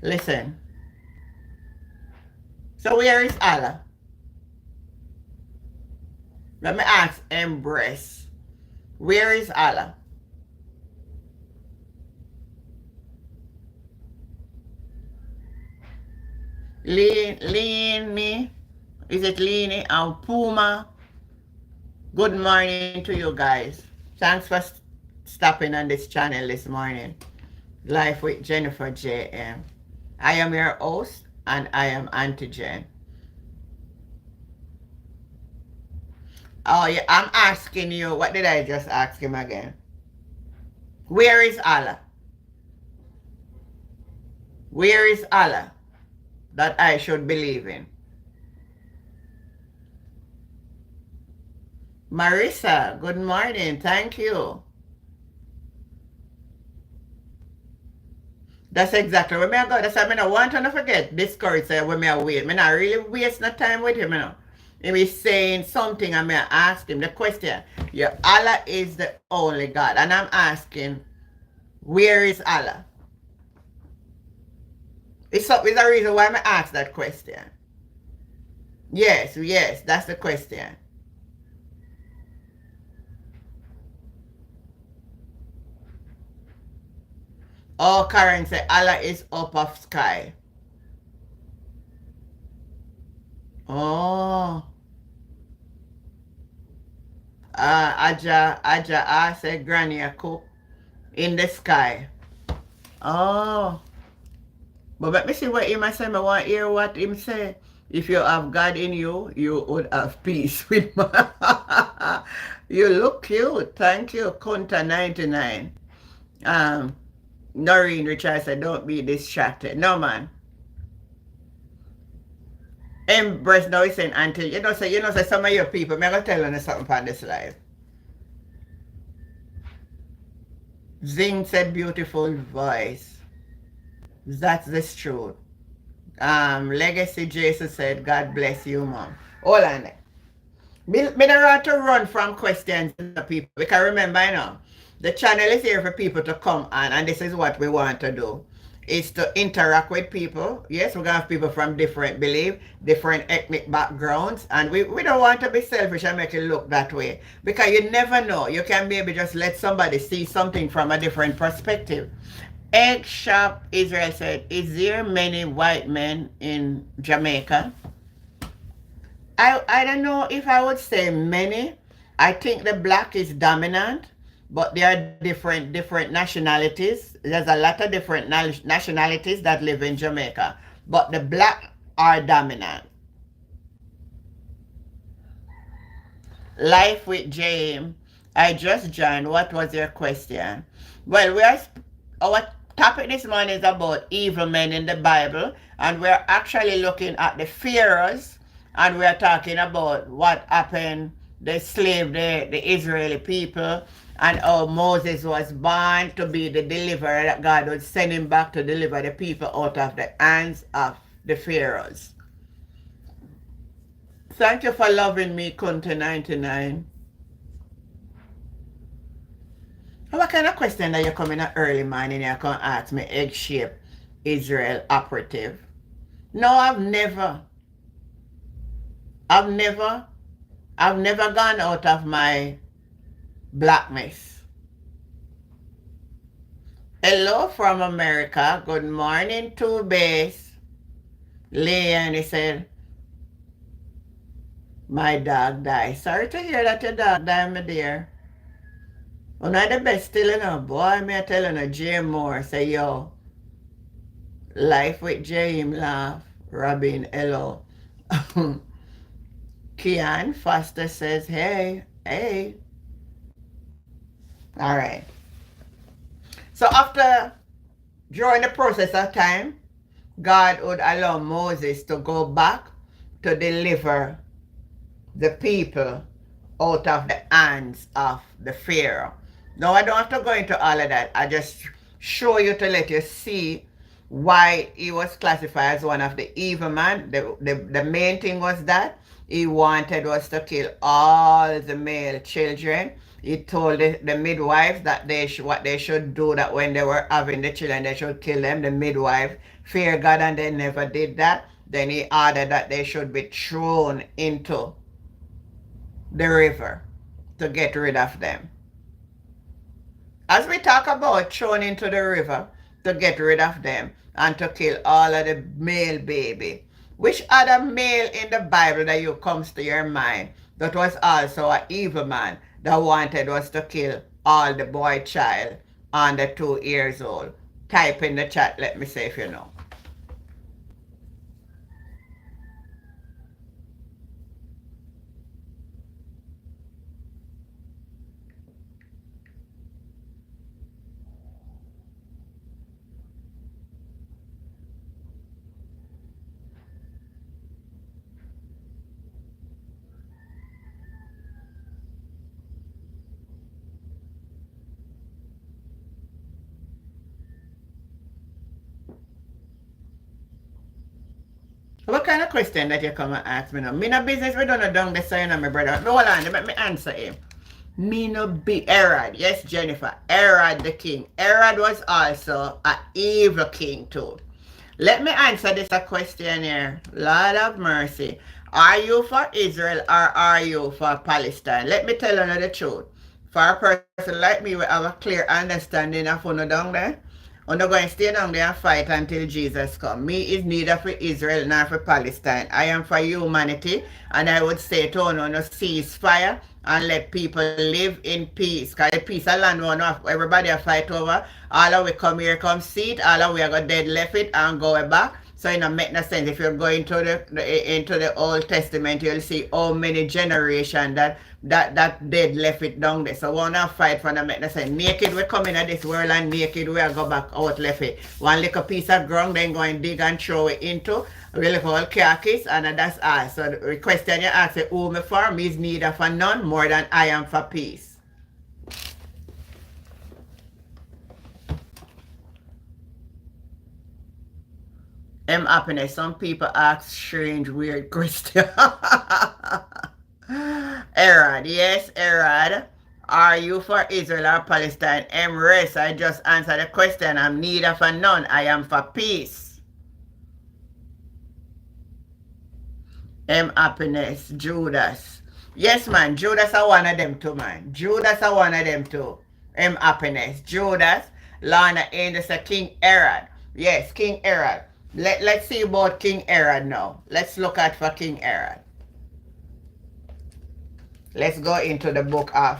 Listen. So where is Allah? Let me ask Embrace. Where is Allah? Leanie, is it Leanie and Puma? Good morning to you guys. Thanks for stopping on this channel this morning. Life with Jennifer JM. I am your host and I am Auntie Jen. Oh yeah, I'm asking you, what did I just ask him again? Where is Allah? Where is Allah that I should believe in? Marissa, good morning. Thank you. That's exactly where I go. That's why I don't want to forget discourage when I wait. I not really waste no time with him, He is saying something and I ask him the question. Yeah, Allah is the only God. And I'm asking, where is Allah? It's a reason why I asked that question. Yes, yes, that's the question. Oh, Karen said Allah is up of sky. Oh, Aja, said Granny a cook in the sky. Oh, but let me see what him say. I want to hear what him say. If you have God in you, you would have peace with man. You look cute. Thank you, Kunta 99. Um, Noreen Richard said, don't be distracted. No, man. Embrace now is saying, Auntie, say some of your people, I'm going to tell you something about this life. Zing said, beautiful voice. That's the truth. Legacy Jason said, God bless you, mom. Hold on. Me don't want to run from questions to people because remember, the channel is here for people to come on, and this is what we want to do. Is to interact with people. Yes, we're going to have people from different belief, different ethnic backgrounds, and we don't want to be selfish and make it look that way because you never know. You can maybe just let somebody see something from a different perspective. Egg Shop Israel said, is there many white men in Jamaica? I don't know if I would say many. I think the black is dominant, but there are different nationalities. There's a lot of different nationalities that live in Jamaica, but the black are dominant. Life with James. I just joined. What was your question? Well, our topic this morning is about evil men in the Bible, and we're actually looking at the Pharaohs, and we're talking about what happened. They slaved the Israeli people, and how Moses was born to be the deliverer, that God would send him back to deliver the people out of the hands of the Pharaohs. Thank you for loving me, Kunta 99. What kind of question that you come in early morning and you can ask me egg shape Israel operative? No, I've never gone out of my blackness. Hello from America. Good morning, to base. Leanne, he said, my dog died. Sorry to hear that your dog died, my dear. Well, not the best still, boy, me I tell Jay Moore, say, yo, life with James laugh. Robin, hello. Kian Foster says, hey. All right. So during the process of time, God would allow Moses to go back to deliver the people out of the hands of the Pharaoh. Now, I don't have to go into all of that. I just show you to let you see why he was classified as one of the evil men. The main thing was that he wanted us to kill all the male children. He told the midwives that what they should do, that when they were having the children, they should kill them. The midwife feared God and they never did that. Then he ordered that they should be thrown into the river to get rid of them. As we talk about thrown into the river to get rid of them and to kill all of the male baby, which other male in the Bible that you comes to your mind that was also an evil man that wanted us to kill all the boy child under 2 years old? Type in the chat, let me see if you know. What kind of question that you come and ask me now? Me no business we don't know down the side of my brother. Hold on, let me answer him. Me no be Herod. Yes, Jennifer. Herod the king. Herod was also an evil king too. Let me answer this a question here. Lord of mercy. Are you for Israel or are you for Palestine? Let me tell you the truth. For a person like me, we have a clear understanding of who down there. We're not going to stay down there and fight until Jesus come. Me is neither for Israel nor for Palestine. I am for humanity, and I would say to no cease fire and let people live in peace. Because the peace of land one of everybody a fight over. All of we come here, come see it. All of we are go dead left it and go back. So it don't make no sense. If you're going to into the Old Testament, you'll see how many generations that dead left it down there. So one of fight for the make no sense. Naked we come into this world and naked we are go back out left it. One little piece of ground then go and dig and throw it into. We look all carcass and that's all. So the question you ask who me for, me is neither for none more than I am for peace. Happiness. Some people ask strange, weird question. Erad, yes, Erad. Are you for Israel or Palestine? Rest. I just answered the question. I'm neither for none. I am for peace. Happiness. Judas. Yes, man. Judas are one of them too, man. Judas are one of them too. Happiness. Judas. Lana Angels, King Herod. Yes, King Herod. Let's see about King Herod now. Let's look at for King Herod. Let's go into the book of,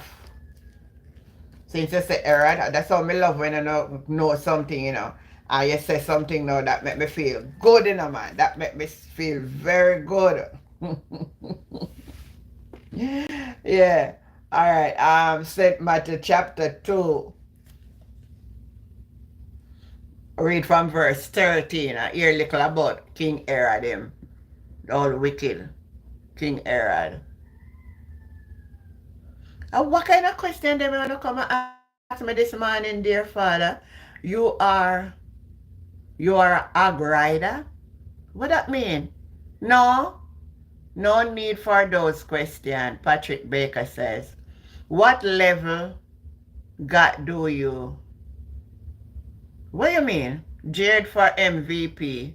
since you say Herod, that's how me love when I know something, and you say something now that make me feel good, man. That make me feel very good. Yeah. All right. St. Matthew chapter 2. Read from verse 13. I hear little about King Herod, him. All wicked. King Herod. What kind of question they want to come and ask me this morning, dear Father? You are an ag rider? What that mean? No, no need for those questions. Patrick Baker says, what level God do you? What do you mean? Jared for MVP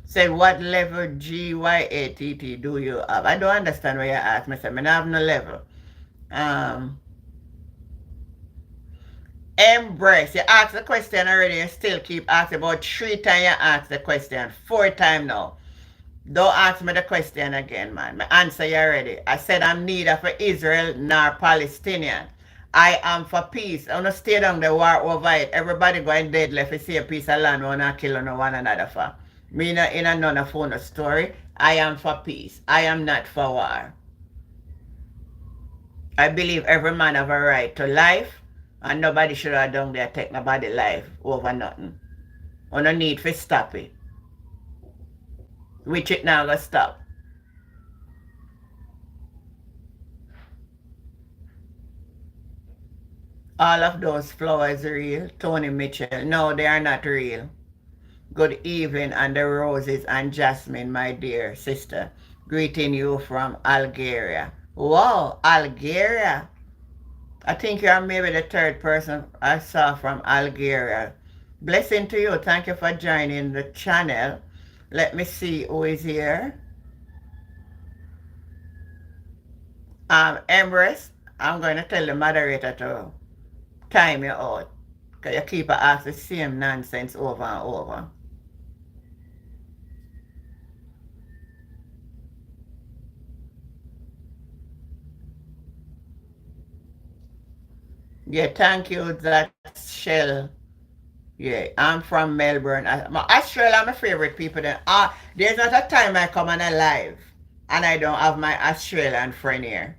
said, what level GYATT do you have? I don't understand what you ask me. I don't have no level. Embrace. You ask the question already, you still keep asking. About 3 times you ask the question. 4 times now. Don't ask me the question again, man. My answer you already. I said I'm neither for Israel nor Palestinian. I am for peace. I want to stay down the war over it. Everybody going dead left to see a piece of land one and kill one another for. Me not in a none of phone story. I am for peace. I am not for war. I believe every man have a right to life, and nobody should have done there take nobody's life over nothing. We no need to stop it. Which it now gonna stop. All of those flowers are real. Tony Mitchell. No, they are not real. Good evening, and the roses and Jasmine, my dear sister. Greeting you from Algeria. Wow, Algeria. I think you're maybe the 3rd person I saw from Algeria. Blessing to you. Thank you for joining the channel. Let me see who is here. Empress, I'm going to tell the moderator to time you out. Because you keep asking the same nonsense over and over. Yeah, thank you, that Shell. Yeah, I'm from Melbourne. Australia, my favorite people. There's not a time I come on alive and I don't have my Australian friend here.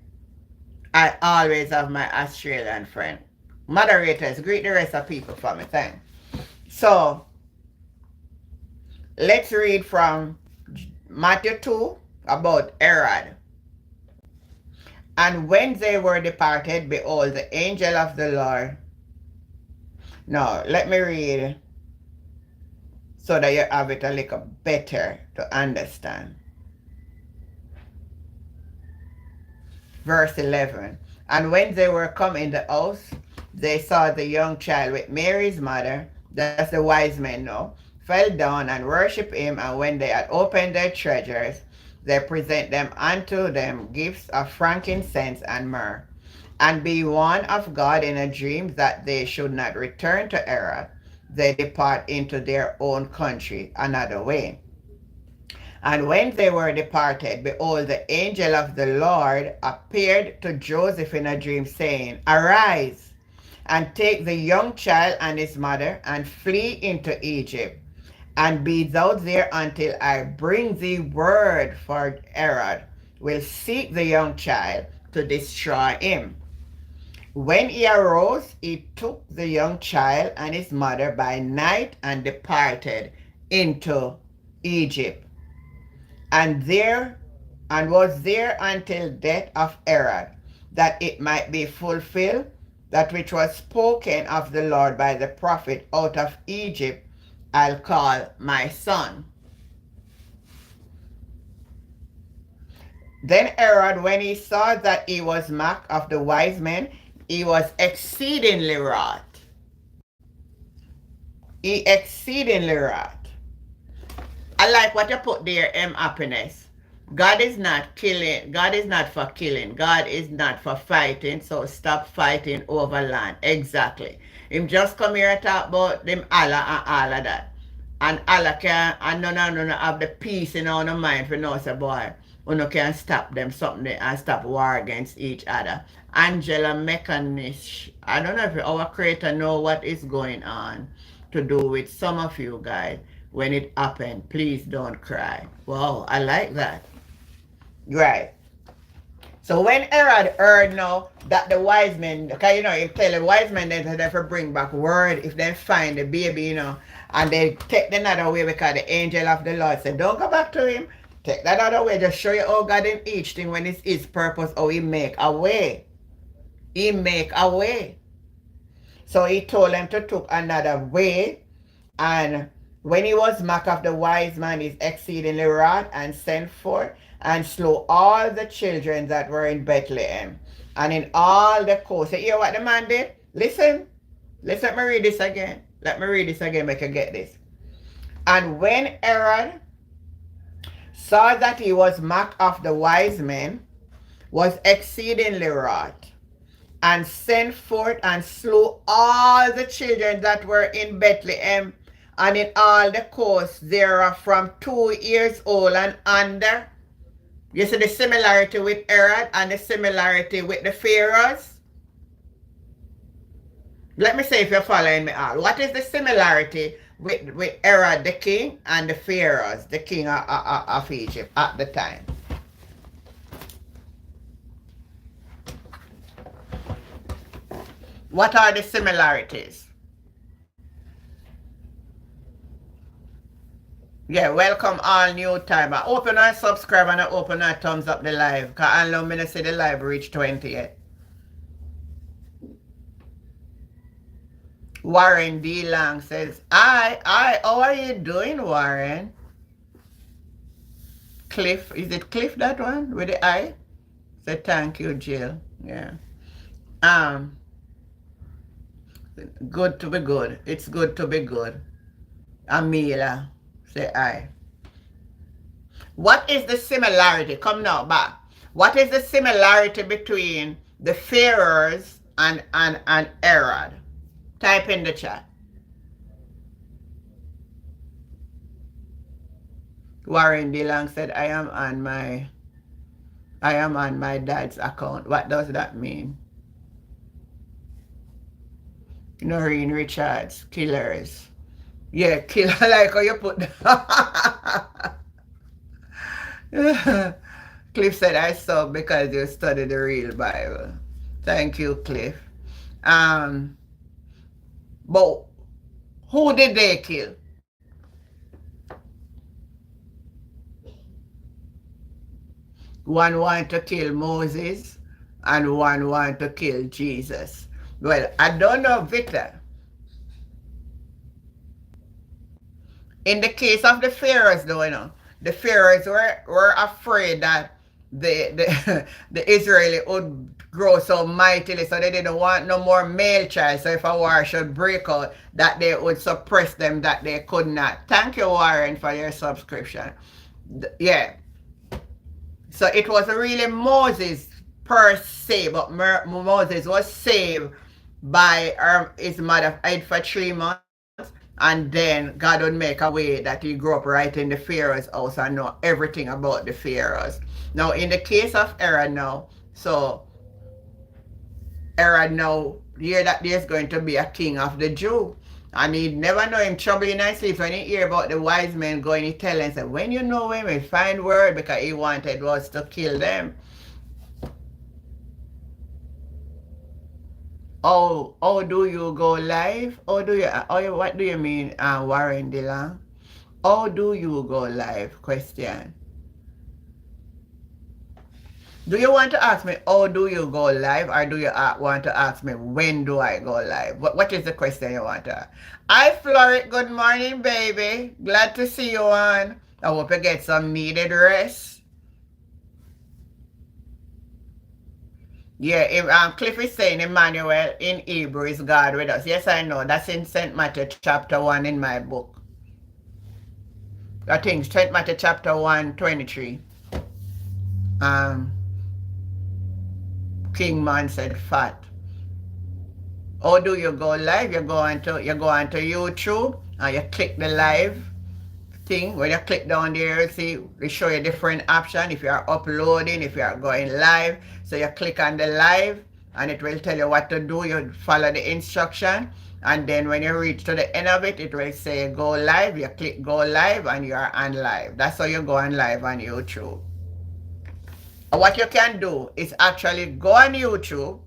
I always have my Australian friend. Moderators, greet the rest of people for me. Thanks. So, let's read from Matthew 2 about Herod. And when they were departed, behold, the angel of the Lord. Now, let me read so that you have it a little better to understand. Verse 11. And when they were come in the house, they saw the young child with Mary's mother, that's the wise men now, fell down and worshipped him, and when they had opened their treasures, they present them unto them gifts of frankincense and myrrh. And being warned of God in a dream that they should not return to Herod, they depart into their own country another way. And when they were departed, behold, the angel of the Lord appeared to Joseph in a dream, saying, Arise, and take the young child and his mother, and flee into Egypt, and be thou there until I bring thee word, for Herod will seek the young child to destroy him. When he arose, he took the young child and his mother by night and departed into Egypt, and there and was there until death of Herod, that it might be fulfilled that which was spoken of the Lord by the prophet, out of Egypt I'll call my son. Then Herod, when he saw that he was mocked of the wise men, he was exceedingly wroth. He exceedingly wroth. I like what you put there, happiness. God is not killing. God is not for killing. God is not for fighting. So stop fighting over land. Exactly. Him just come here and talk about them Allah and all of that. And Allah can, and none have the peace in our mind for no say, boy, you can stop them something and stop war against each other. Angela Mechanish, I don't know if our creator know what is going on to do with some of you guys. When it happened, please don't cry. Wow, I like that. Right. So when Herod heard now that the wise men, because he tell the wise men that they have bring back word if they find the baby, and they take the other way because the angel of the Lord said, don't go back to him. Take that other way. Just show you how God in each thing when it's his purpose, how he make a way. He make a way. So he told them to take another way, and when he was mocked of the wise man, is exceedingly wroth, and sent forth and slew all the children that were in Bethlehem and in all the coasts. You hear what the man did? Listen, let me read this again. Let me read this again, make you get this. And when Herod saw that he was mocked of the wise men, was exceedingly wroth, and sent forth and slew all the children that were in Bethlehem and in all the coasts thereof from 2 years old and under. You see the similarity with Herod and the similarity with the Pharaohs? Let me say if you're following me all. What is the similarity with Herod the king and the Pharaohs, the king of Egypt at the time? What are the similarities? Yeah, welcome all new timer. Open and subscribe and open and thumbs up the live. Because I know me to see the live reach 20 yet. Warren D. Lang says, how are you doing, Warren? Cliff, is it Cliff that one with the I? Say thank you, Jill. Yeah. Good to be good. It's good to be good. Amila, say I. What is the similarity? Come now back. What is the similarity between the Pharaohs and Herod? Type in the chat. Warren DeLong said, I am on my dad's account. What does that mean? Noreen Richards, killers. Yeah, killer like how you put Cliff said, I saw because you study the real Bible. Thank you, Cliff. But who did they kill? One wanted to kill Moses and one wanted to kill Jesus. Well, I don't know, Victor. In the case of the Pharaohs, though, the Pharaohs were afraid that the Israeli would grow so mightily, so they didn't want no more male child. So if a war should break out, that they would suppress them, that they could not. Thank you, Warren, for your subscription. Yeah. So it was really Moses per se, but Moses was saved by his mother died for 3 months, and then God would make a way that he grew up right in the Pharaoh's house and know everything about the Pharaohs. Now, in the case of Aaron now, so Aaron now hear that there's going to be a king of the Jew. And he never know him trouble in his sleep. When he hear about the wise men going, he tell him, say, when you know him, he find word, because he wanted was to kill them. Oh, do you go live? What do you mean, Warren Dillon? How do you go live? Question. Do you want to ask me, how do you go live? Or do you want to ask me, when do I go live? What is the question you want to ask? Hi, Florit. Good morning, baby. Glad to see you on. I hope you get some needed rest. Yeah, Cliff is saying Emmanuel in Hebrew is God with us. Yes, I know. That's in St. Matthew chapter 1 in my book. I think St. Matthew chapter 1, 23. King Man said fat. How do you go live? You go onto YouTube and you click the live thing. When you click down there, you see they show you different options. If you are uploading, if you are going live, so you click on the live and it will tell you what to do. You follow the instruction, and then when you reach to the end of it, it will say go live. You click go live and you are on live. That's how you go on live on YouTube. What you can do is actually go on YouTube,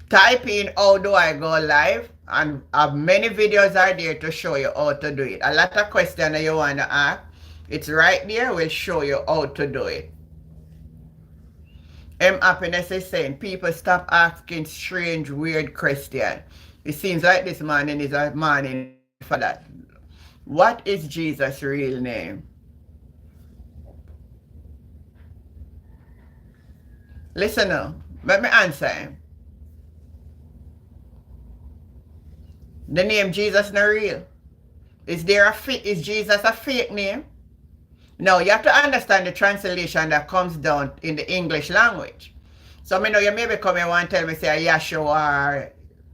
type in how do I go live, and many videos are there to show you how to do it. A lot of questions that you want to ask, it's right there, will show you how to do it. Happiness is saying, people stop asking strange, weird questions. It seems like this morning is a morning for that. What is Jesus' real name? Listen now, let me answer him. The name Jesus not real. Is Jesus a fake name? No, you have to understand the translation that comes down in the English language. So I know you maybe come and want to tell me say Yahshua or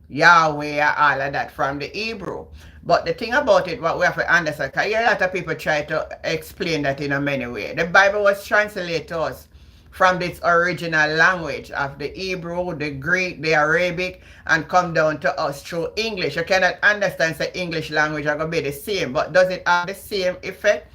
Yahweh or all of that from the Hebrew. But the thing about it, what we have to understand, because a lot of people try to explain that in a many ways. The Bible was translated to us from this original language of the Hebrew, the Greek, the Arabic, and come down to us through English. You cannot understand the English language are going to be the same, but does it have the same effect?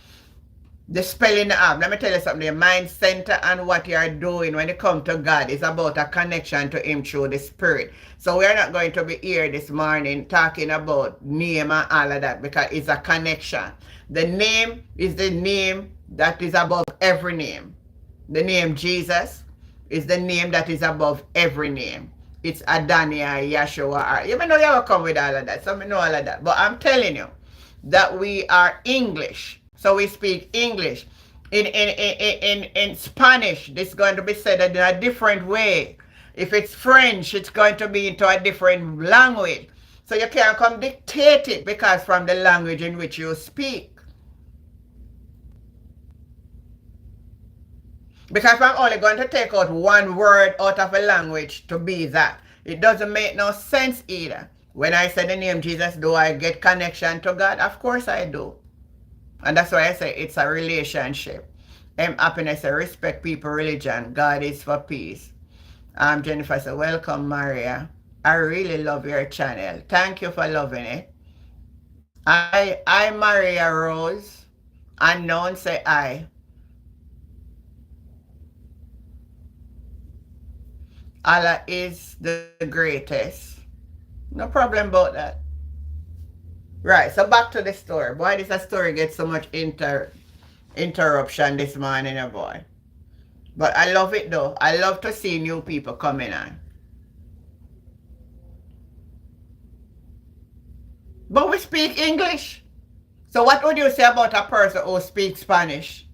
The spelling app, let me tell you something, the mind center and what you are doing when you come to God is about a connection to him through the spirit. So we are not going to be here this morning talking about name and all of that, because it's a connection. The name is the name that is above every name. The name Jesus is the name that is above every name. It's Adania, Yahshua. You may know you will come with all of that, so I know all of that. But I'm telling you that we are English. So we speak English. In Spanish, this is going to be said in a different way. If it's French, it's going to be into a different language. So you can't come dictate it, because from the language in which you speak. Because I'm only going to take out one word out of a language to be that. It doesn't make no sense either. When I say the name Jesus, do I get connection to God? Of course I do. And that's why I say it's a relationship. Happiness, I respect people, religion. God is for peace. Jennifer said, welcome, Maria. I really love your channel. Thank you for loving it. I Maria Rose. Unknown say I. Allah is the greatest. No problem about that. Right, so back to the story. Boy, this story gets so much interruption this morning, boy. But I love it though. I love to see new people coming on. But we speak English. So what would you say about a person who speaks Spanish?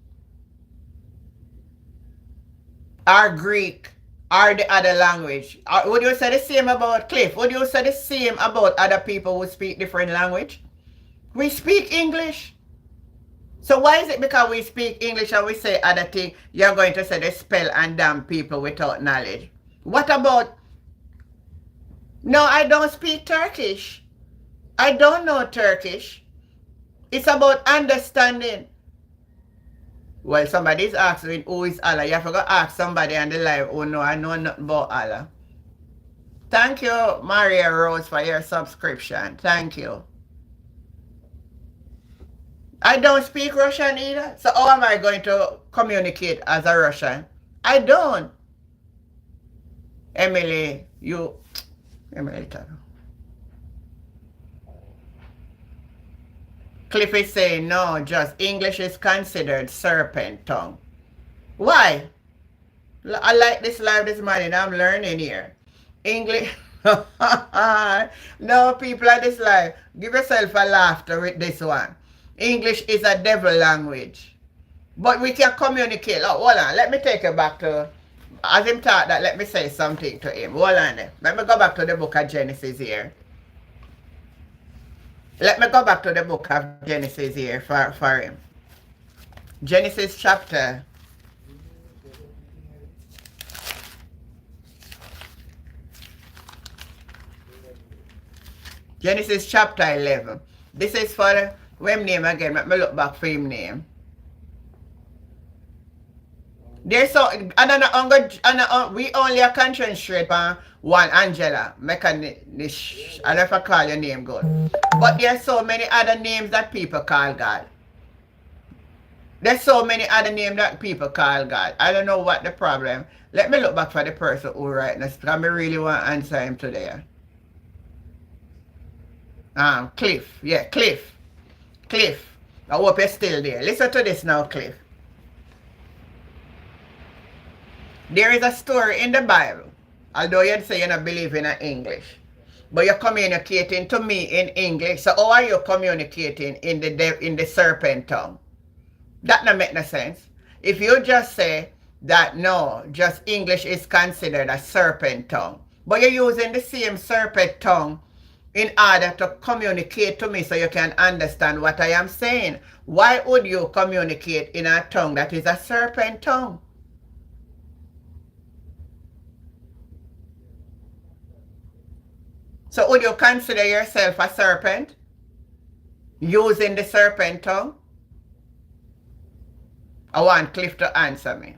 or Greek or the other language? Or would you say the same about Cliff? Would you say the same about other people who speak different language? We speak English. So why is it because we speak English and we say other things, you're going to say they spell and damn people without knowledge? What about, no, I don't speak Turkish. I don't know Turkish. It's about understanding. Well, somebody's asking who is Allah. You have to go ask somebody on the live who know I know nothing about Allah. Thank you, Maria Rose, for your subscription. Thank you. I don't speak Russian either. So how am I going to communicate as a Russian? I don't. Emily, Emily, Cliff is saying, no, just English is considered serpent tongue. Why? I like this live this morning. I'm learning here. English. No, people at this live, give yourself a laughter with this one. English is a devil language. But we can communicate. Oh, hold on. Let me take you back to, as him taught that, let me say something to him. Hold on. Let me go back to the book of Genesis here. Let me go back to the book of Genesis here for him. Genesis chapter. Genesis chapter 11. This is for the, him name again. Let me look back for him name. There's so, we only are concentrate on one Angela. I don't know if I call your name good. But there's so many other names that people call God. There's so many other names that people call God. I don't know what the problem. Let me look back for the person who write this, because I really want to answer him today. Cliff. Yeah, Cliff. Cliff. I hope you're still there. Listen to this now, Cliff. There is a story in the Bible, although you'd say you don't believe in English, but you're communicating to me in English. So how are you communicating in the serpent tongue? That don't make no sense. If you just say that no, just English is considered a serpent tongue, but you're using the same serpent tongue in order to communicate to me so you can understand what I am saying. Why would you communicate in a tongue that is a serpent tongue? So would you consider yourself a serpent? Using the serpent tongue? I want Cliff to answer me.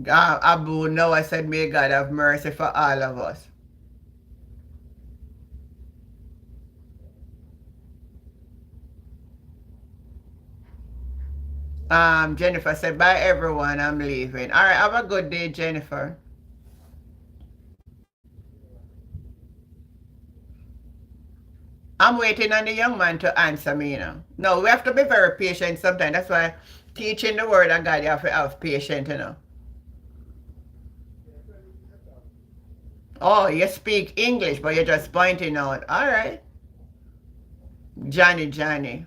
Abu Noah said, may God have mercy for all of us. Jennifer said, bye everyone, I'm leaving. All right, have a good day, Jennifer. I'm waiting on the young man to answer me, you know. No, we have to be very patient sometimes. That's why teaching the word of God, you have to have patience, you know. Oh, you speak English, but you're just pointing out. All right. Johnny.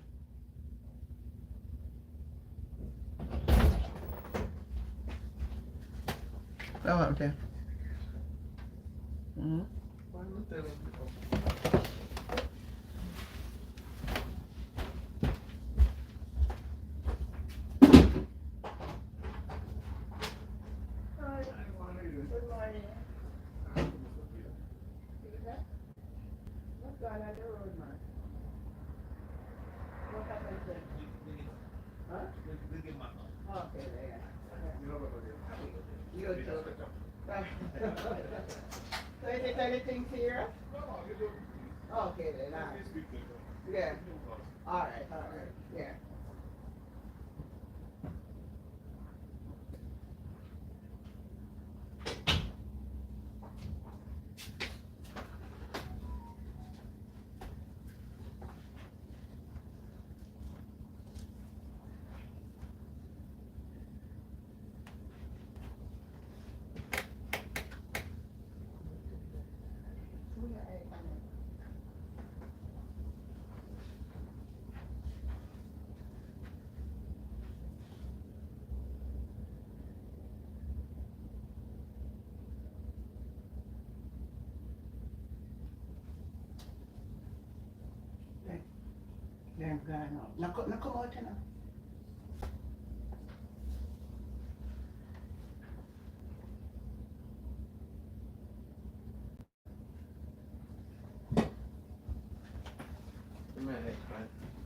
Oh, I'm there. So is it anything serious? Okay then, all right. Yeah. All right, yeah. time gone out. No come out, you know.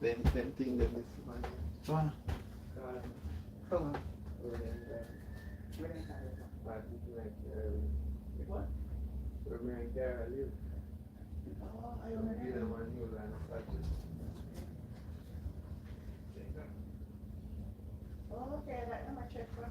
Them thing that is funny.
Wow. Come on. What? Oh, I remember. Oh, okay, I'm gonna check for.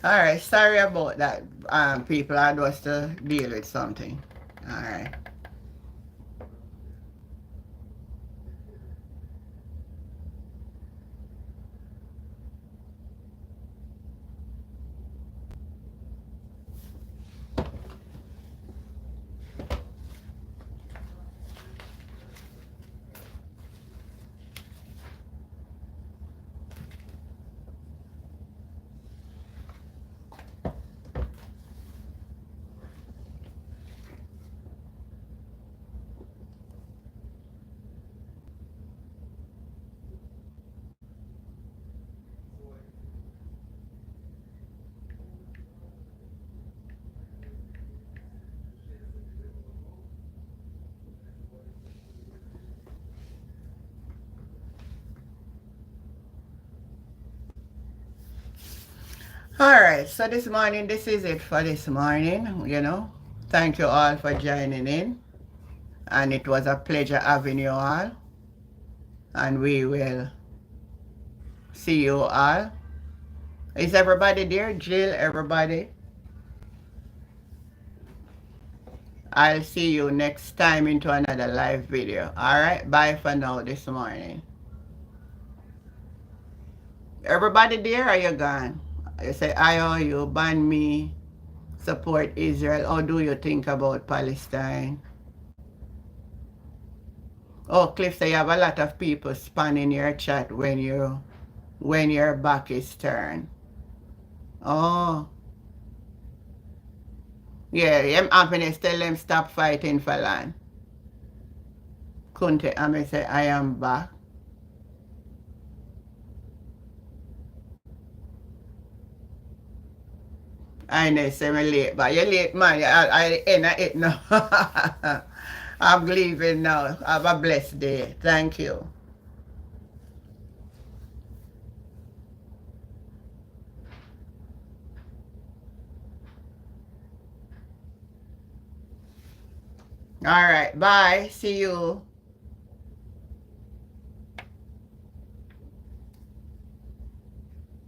Alright, sorry about that, people. I was to deal with something. Alright. Alright, so this morning, this is it for this morning, you know. Thank you all for joining in. And it was a pleasure having you all. And we will see you all. Is everybody there? Jill, everybody? I'll see you next time into another live video. Alright, bye for now this morning. Everybody there, are you gone? You say, I owe you, ban me, support Israel. How do you think about Palestine? Oh, Cliff, so you have a lot of people spamming your chat when your back is turned. Oh. Yeah, happiness tell them stop fighting for land. Kunte Ame say, I am back. I know say me late, but you're late, man. I end it now. I'm leaving now. Have a blessed day. Thank you. All right, bye. See you.